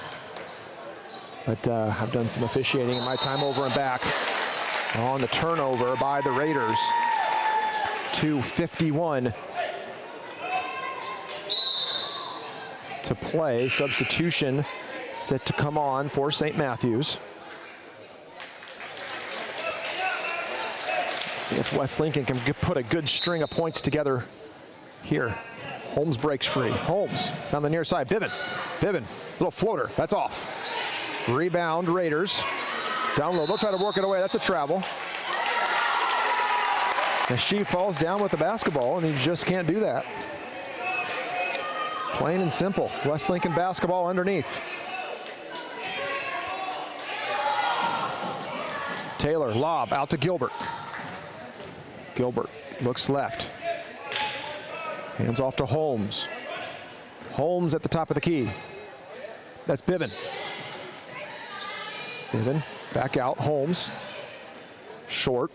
But I've done some officiating in my time over and back. On the turnover by the Raiders. 2:51 to play. Substitution set to come on for St. Matthews. See if West Lincoln can put a good string of points together here. Holmes breaks free. Holmes down the near side. Biven, little floater. That's off. Rebound, Raiders. Down low. They'll try to work it away. That's a travel. As she falls down with the basketball, and he just can't do that. Plain and simple. West Lincoln basketball underneath. Taylor, lob out to Gilbert. Gilbert looks left. Hands off to Holmes. Holmes at the top of the key. That's Biven. Biven back out. Holmes. Short.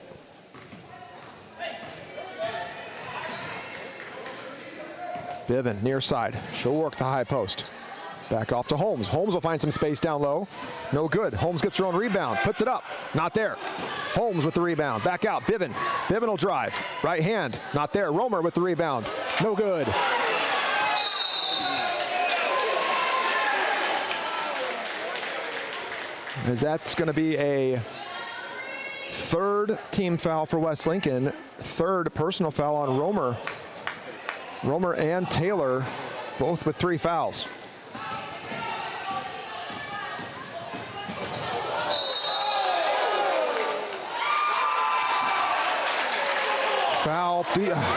Biven near side. She'll work the high post. Back off to Holmes. Holmes will find some space down low. No good. Holmes gets her own rebound. Puts it up. Not there. Holmes with the rebound. Back out. Biven. Biven will drive. Right hand. Not there. Romer with the rebound. No good. As that's going to be a third team foul for West Lincoln. Third personal foul on Romer. Romer and Taylor, both with 3 fouls. Foul,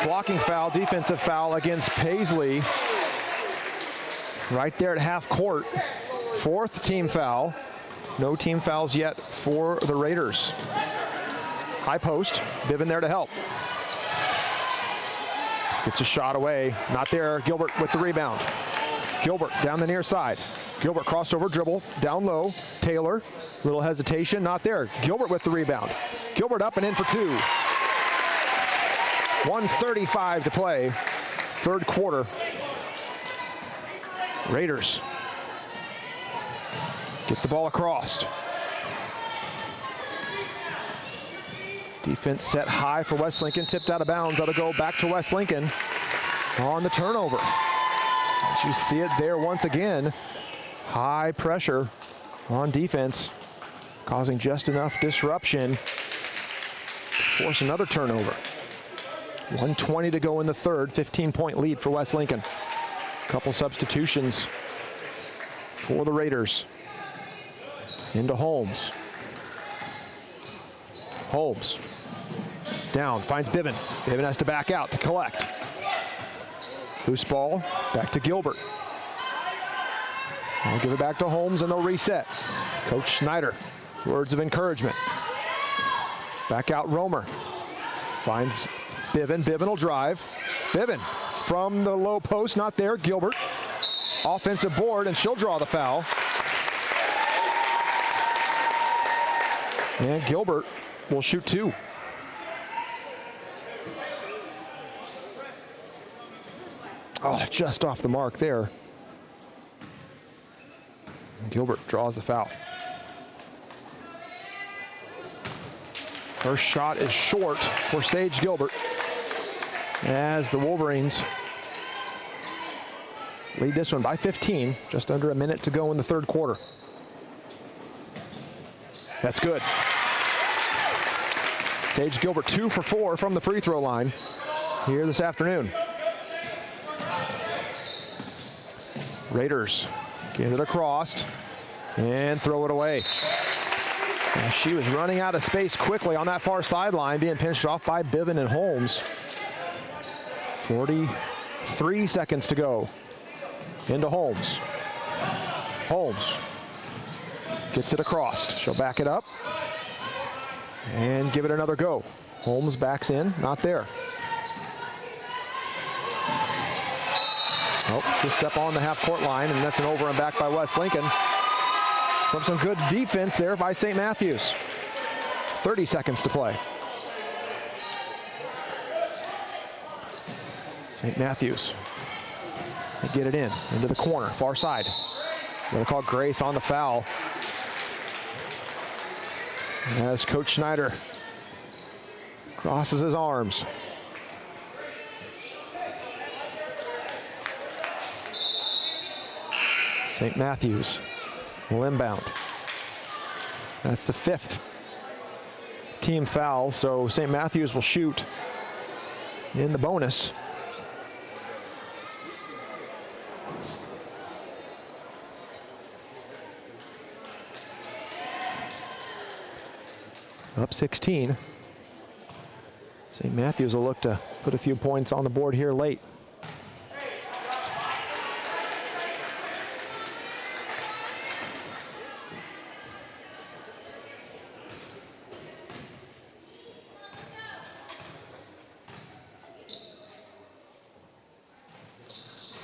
blocking foul, defensive foul against Paisley. Right there at half court. 4th team foul. No team fouls yet for the Raiders. High post, Biven there to help. Gets a shot away, not there. Gilbert with the rebound. Gilbert down the near side. Gilbert crossover dribble, down low. Taylor, little hesitation, not there. Gilbert with the rebound. Gilbert up and in for 2. 1:35 to play, 3rd quarter. Raiders get the ball across. Defense set high for West Lincoln, tipped out of bounds. That'll go back to West Lincoln on the turnover. As you see it there once again, high pressure on defense, causing just enough disruption to force another turnover. 1:20 to go in the 3rd, 15-point lead for West Lincoln. Couple substitutions for the Raiders. Into Holmes. Holmes down, finds Biven. Biven has to back out to collect. Loose ball, back to Gilbert. I'll give it back to Holmes and they'll reset. Coach Snyder, words of encouragement. Back out Romer. Finds Biven, Biven will drive. Biven from the low post, not there, Gilbert. Offensive board and she'll draw the foul. And Gilbert will shoot 2. Oh, just off the mark there. Gilbert draws the foul. First shot is short for Sage Gilbert as the Wolverines lead this one by 15, just under a minute to go in the third quarter. That's good. Sage Gilbert 2 for 4 from the free throw line here this afternoon. Raiders get it across and throw it away. Now she was running out of space quickly on that far sideline, being pinched off by Bivin and Holmes. 43 seconds to go. Into Holmes. Holmes gets it across. She'll back it up and give it another go. Holmes backs in, not there. Oh, she'll step on the half-court line, and that's an over and back by West Lincoln. From some good defense there by St. Matthews. 30 seconds to play. St. Matthews. They get it into the corner, far side. They'll call Grace on the foul. And as Coach Schneider crosses his arms. St. Matthews will inbound. That's the 5th team foul, so St. Matthews will shoot in the bonus. Up 16. St. Matthews will look to put a few points on the board here late.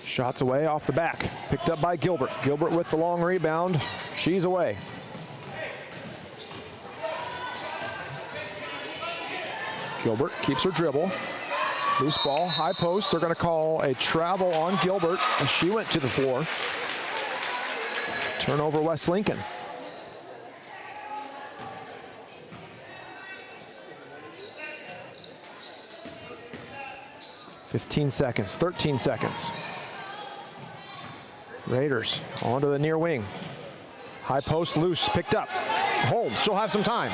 Shots away off the back, picked up by Gilbert. Gilbert with the long rebound. She's away. Gilbert keeps her dribble. Loose ball, high post. They're going to call a travel on Gilbert as she went to the floor. Turnover West Lincoln. (15 seconds, 13 seconds. Raiders onto the near wing. High post loose, picked up. Holmes, she'll have some time.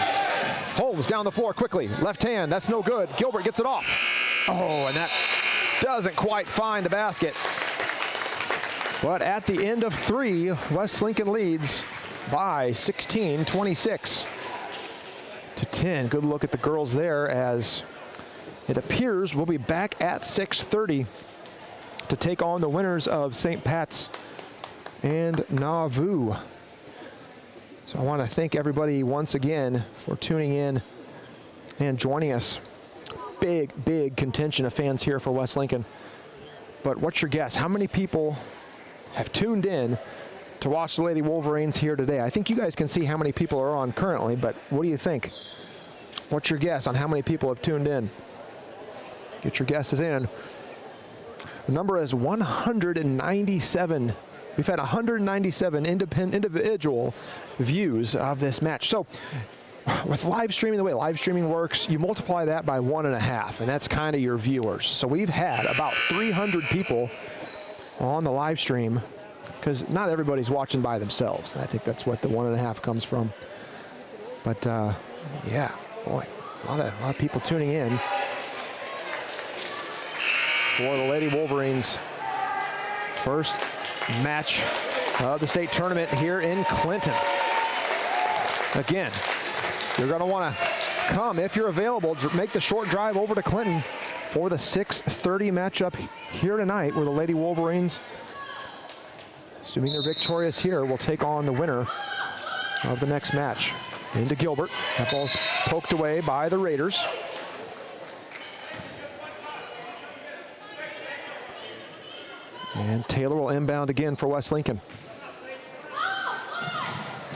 Holmes down the floor quickly. Left hand, that's no good. Gilbert gets it off. Oh, and that doesn't quite find the basket. But at the end of 3, West Lincoln leads by 16, 26 to 10. Good look at the girls there as it appears we'll be back at 6:30 to take on the winners of St. Pat's and Nauvoo. So I want to thank everybody once again for tuning in and joining us. Big contingent of fans here for West Lincoln. But what's your guess? How many people have tuned in to watch the Lady Wolverines here today? I think you guys can see how many people are on currently, but what do you think? What's your guess on how many people have tuned in? Get your guesses in. The number is 197. We've had 197 individual views of this match. So with live streaming, the way live streaming works, you multiply that by 1.5, and that's kind of your viewers. So we've had about 300 people on the live stream because not everybody's watching by themselves. I think that's what the 1.5 comes from. But yeah, boy, a lot of people tuning in for the Lady Wolverines' first match of the state tournament here in Clinton. Again, you're going to want to come if you're available. Make the short drive over to Clinton for the 6:30 matchup here tonight, where the Lady Wolverines, assuming they're victorious here, will take on the winner of the next match. Into Gilbert. That ball's poked away by the Raiders. And Taylor will inbound again for West Lincoln.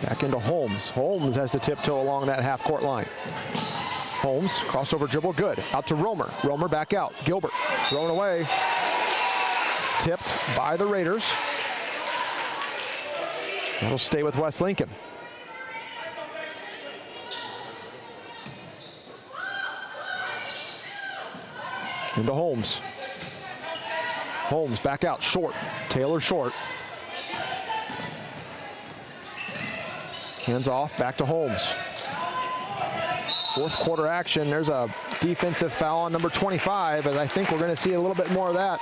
Back into Holmes. Holmes has to tiptoe along that half-court line. Holmes, crossover dribble, good. Out to Romer. Romer back out. Gilbert, thrown away. Tipped by the Raiders. That'll stay with West Lincoln. Into Holmes. Holmes back out, short. Taylor short. Hands off, back to Holmes. Fourth quarter action. There's a defensive foul on number 25, and I think we're going to see a little bit more of that,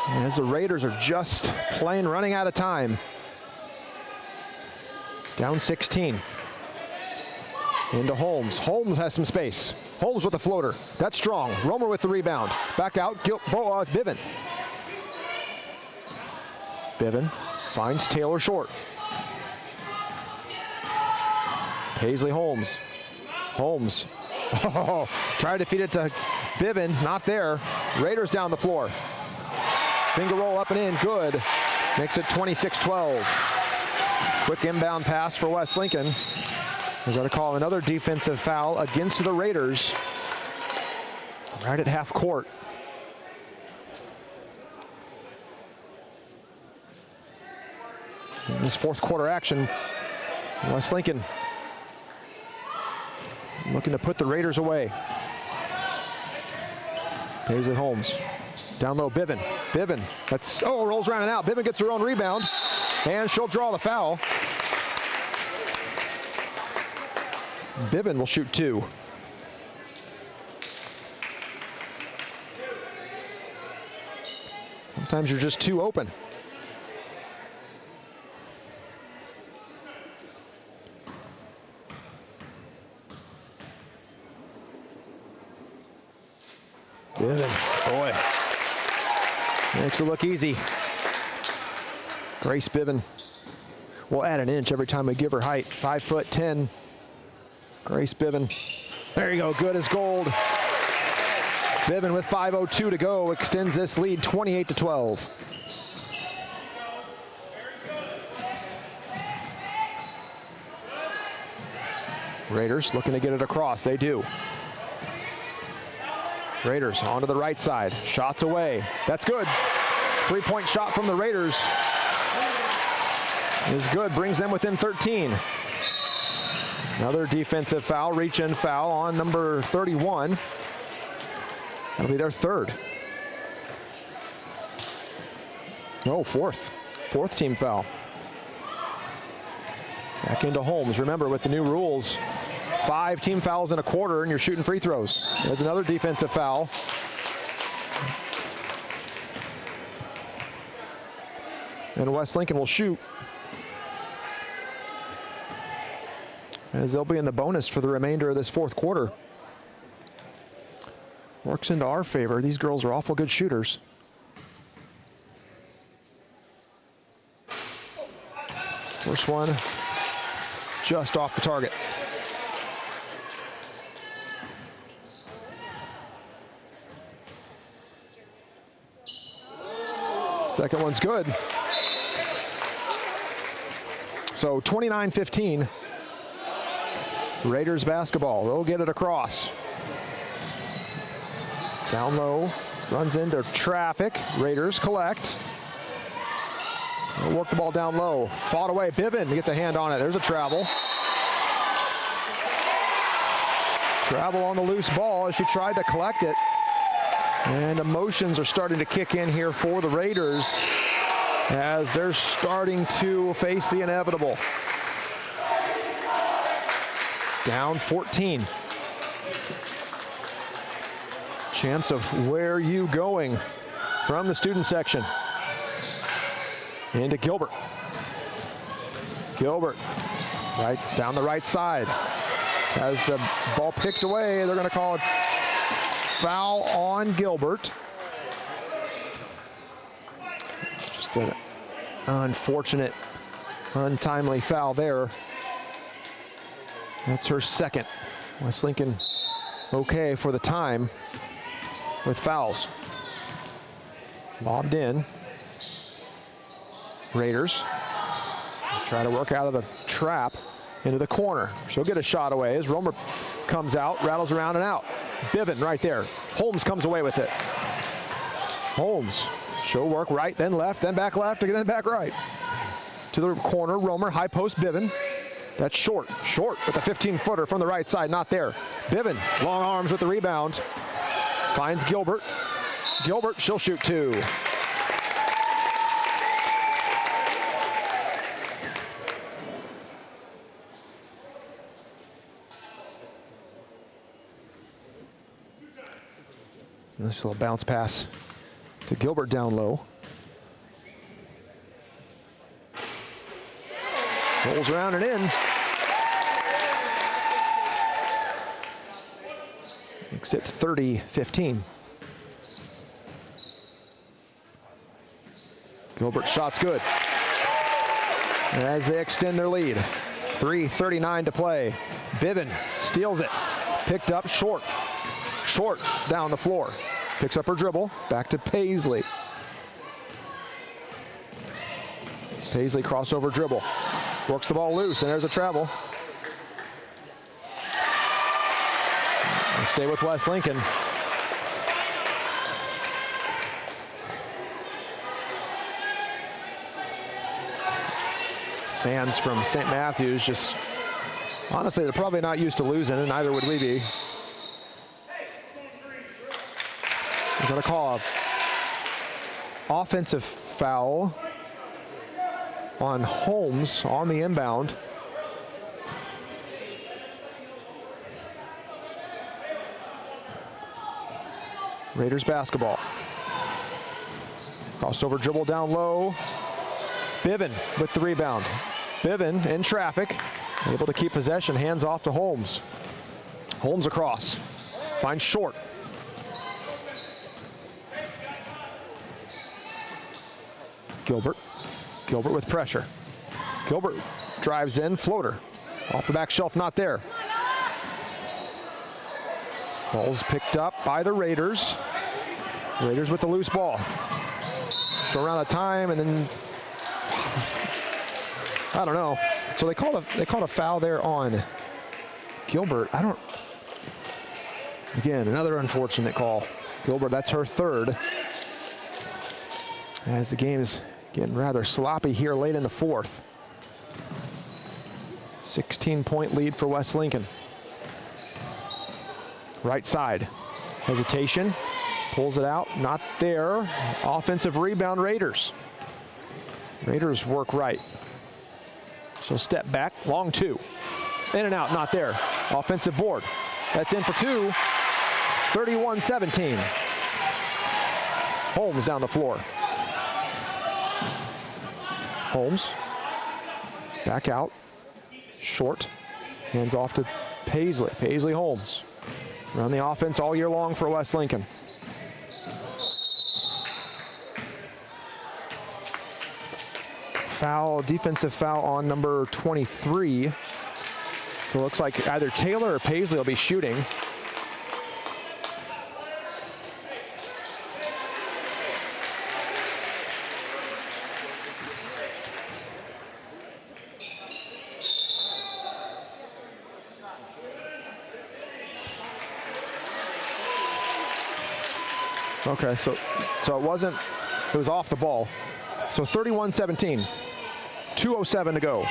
as the Raiders are just plain running out of time. Down 16. Into Holmes. Holmes has some space. Holmes with a floater. That's strong. Romer with the rebound. Back out. Bivin. Bivin finds Taylor short. Paisley Holmes. Holmes. Oh, tried to feed it to Bivin. Not there. Raiders down the floor. Finger roll up and in. Good. Makes it 26-12. Quick inbound pass for West Lincoln. We're going to call another defensive foul against the Raiders right at half court. In this fourth quarter action, West Lincoln looking to put the Raiders away. Paisley Holmes. Down low, Bivin. Bivin, rolls around and out. Bivin gets her own rebound, and she'll draw the foul. Bivin will shoot two. Sometimes you're just too open. Bivin, boy, makes it look easy. Grace Bivin will add an inch every time we give her height. 5'10". Grace Bivin. There you go, good as gold. Bivin with 5:02 to go extends this lead 28-12. Raiders looking to get it across. They do. Raiders onto the right side. Shots away. That's good. Three-point shot from the Raiders is good. Brings them within 13. Another defensive foul, reach-in foul on number 31. That'll be their third. No, fourth. Fourth team foul. Back into Holmes. Remember, with the new rules, 5 team fouls in a quarter and you're shooting free throws. There's another defensive foul. And West Lincoln will shoot, as they'll be in the bonus for the remainder of this fourth quarter. Works into our favor. These girls are awful good shooters. First one just off the target. Second one's good. So 29-15. Raiders basketball. They'll get it across. Down low, runs into traffic. Raiders collect. They'll work the ball down low. Fought away. Bivin gets a hand on it. There's a travel. Travel on the loose ball as she tried to collect it. And emotions are starting to kick in here for the Raiders as they're starting to face the inevitable. Down 14. Chance of where you going from the student section. Into Gilbert. Gilbert, right down the right side. As the ball picked away, they're going to call it foul on Gilbert. Just an unfortunate, untimely foul there. That's her second. West Lincoln okay for the time with fouls. Lobbed in. Raiders try to work out of the trap into the corner. She'll get a shot away as Romer comes out, rattles around and out. Biven right there. Holmes comes away with it. Holmes, she'll work right, then left, and then back right. To the corner, Romer, high post, Biven. That's short with a 15-footer from the right side, not there. Biven, long arms with the rebound. Finds Gilbert. Gilbert, she'll shoot 2. Nice little bounce pass to Gilbert down low. Rolls around and in. Makes it 30-15. Gilbert shot's good. As they extend their lead. 3:39 to play. Biven steals it. Picked up short. Short down the floor. Picks up her dribble. Back to Paisley. Paisley crossover dribble. Works the ball loose, and there's a travel. We'll stay with West Lincoln. Fans from St. Matthews just, honestly, they're probably not used to losing, and neither would we be. We're going to call an offensive foul on Holmes on the inbound. Raiders basketball. Crossover dribble down low. Biven with the rebound. Biven in traffic, able to keep possession, hands off to Holmes. Holmes across, finds Short. Gilbert with pressure. Gilbert drives in, floater. Off the back shelf, not there. Ball's picked up by the Raiders. Raiders with the loose ball. Short round of time, and then I don't know. So they called a foul there on Gilbert. Again, another unfortunate call. Gilbert, that's her third. As the game is getting rather sloppy here late in the fourth. 16-point lead for West Lincoln. Right side, hesitation, pulls it out, not there. Offensive rebound, Raiders. Raiders work right. So step back, long 2. In and out, not there. Offensive board, that's in for 2. 31-17. Holmes down the floor. Holmes, back out, Short, hands off to Paisley. Paisley, Holmes. Run the offense all year long for West Lincoln. Foul, defensive foul on number 23. So it looks like either Taylor or Paisley will be shooting. Okay, so it was off the ball. So 31-17, 2:07 to go.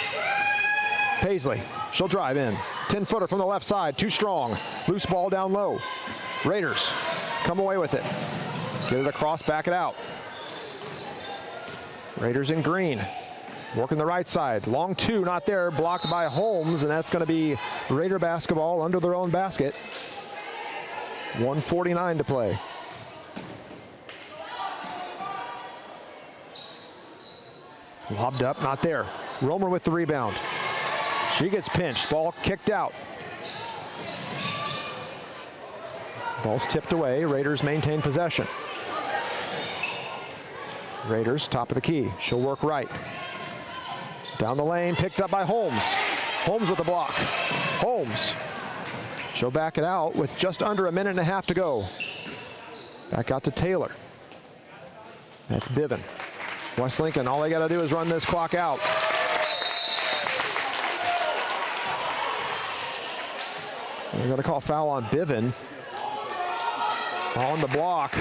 Paisley, she'll drive in. 10-footer from the left side, too strong. Loose ball down low. Raiders come away with it. Get it across, back it out. Raiders in green, working the right side. Long 2, not there, blocked by Holmes, and that's gonna be Raider basketball under their own basket. 1:49 to play. Lobbed up, not there. Romer with the rebound. She gets pinched, ball kicked out. Ball's tipped away, Raiders maintain possession. Raiders, top of the key, she'll work right. Down the lane, picked up by Holmes. Holmes with the block. Holmes, she'll back it out with just under a minute and a half to go. Back out to Taylor. That's Biven. West Lincoln, all they got to do is run this clock out. They're going to call foul on Biven. On the block.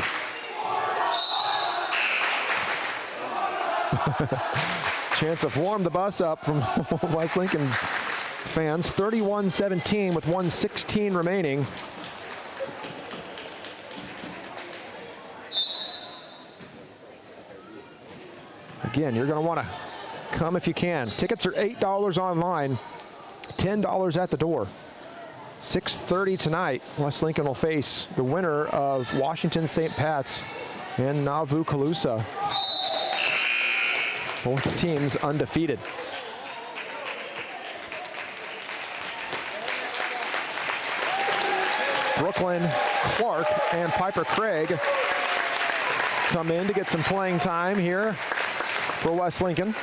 Chance to warm the bus up from West Lincoln fans. 31-17 with 1:16 remaining. Again, you're going to want to come if you can. Tickets are $8 online, $10 at the door. 6:30 tonight, West Lincoln will face the winner of Washington St. Pat's and Nauvoo Calusa. Both teams undefeated. Brooklyn, Clark, and Piper Craig come in to get some playing time here for West Lincoln.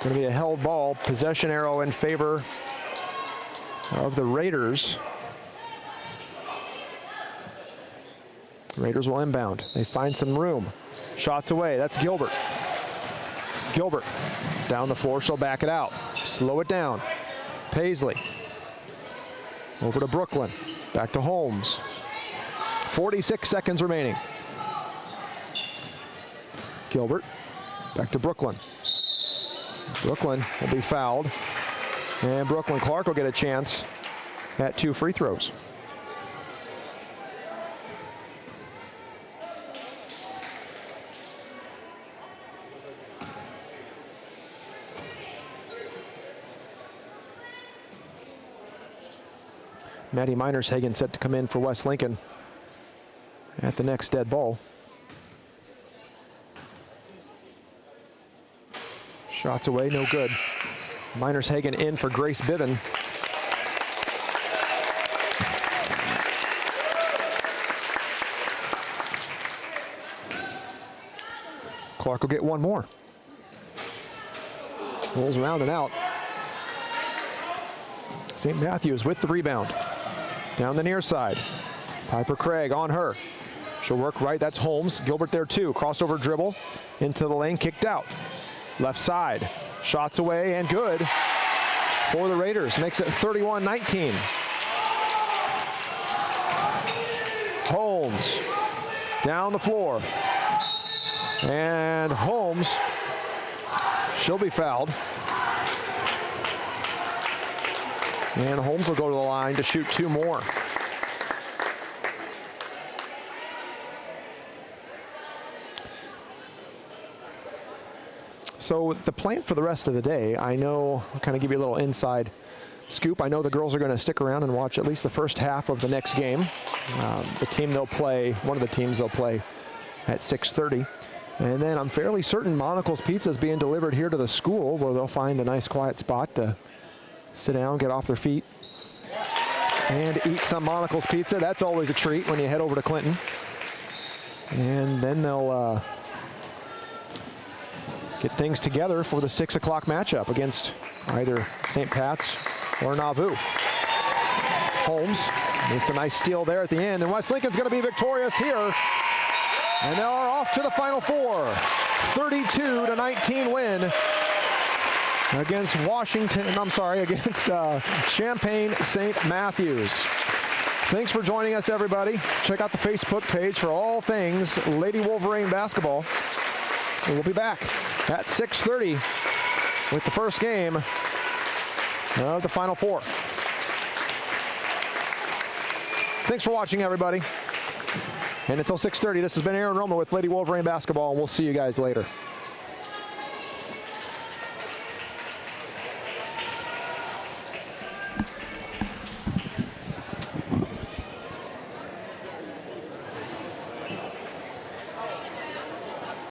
Going to be a held ball, possession arrow in favor of the Raiders. Raiders will inbound. They find some room. Shots away. That's Gilbert. Gilbert down the floor. She'll back it out. Slow it down. Paisley. Over to Brooklyn. Back to Holmes. 46 seconds remaining. Gilbert. Back to Brooklyn. Brooklyn will be fouled. And Brooklyn Clark will get a chance at 2 free throws. Maddie Minershagen set to come in for West Lincoln at the next dead ball. Shots away, no good. Minershagen in for Grace Biven. Clark will get one more. Rolls around and out. St. Matthews with the rebound. Down the near side. Piper Craig on her. She'll work right, that's Holmes. Gilbert there too. Crossover dribble into the lane, kicked out. Left side. Shots away and good for the Raiders. Makes it 31-19. Holmes down the floor. And Holmes, she'll be fouled. And Holmes will go to the line to shoot 2 more. So the plan for the rest of the day, I know, I'll kind of give you a little inside scoop. I know the girls are going to stick around and watch at least the first half of the next game. The team they'll play, one of the teams they'll play at 6:30. And then I'm fairly certain Monocle's Pizza is being delivered here to the school where they'll find a nice quiet spot to sit down, get off their feet, and eat some Monocle's Pizza. That's always a treat when you head over to Clinton. And then they'll get things together for the 6 o'clock matchup against either St. Pat's or Nauvoo. Holmes with a nice steal there at the end, and West Lincoln's going to be victorious here. And they are off to the Final Four. 32-19 win against against Champaign St. Matthews. Thanks for joining us, everybody. Check out the Facebook page for all things Lady Wolverine basketball. And we'll be back at 6:30 with the first game of the Final Four. Thanks for watching, everybody. And until 6:30, this has been Aaron Roma with Lady Wolverine basketball, and we'll see you guys later.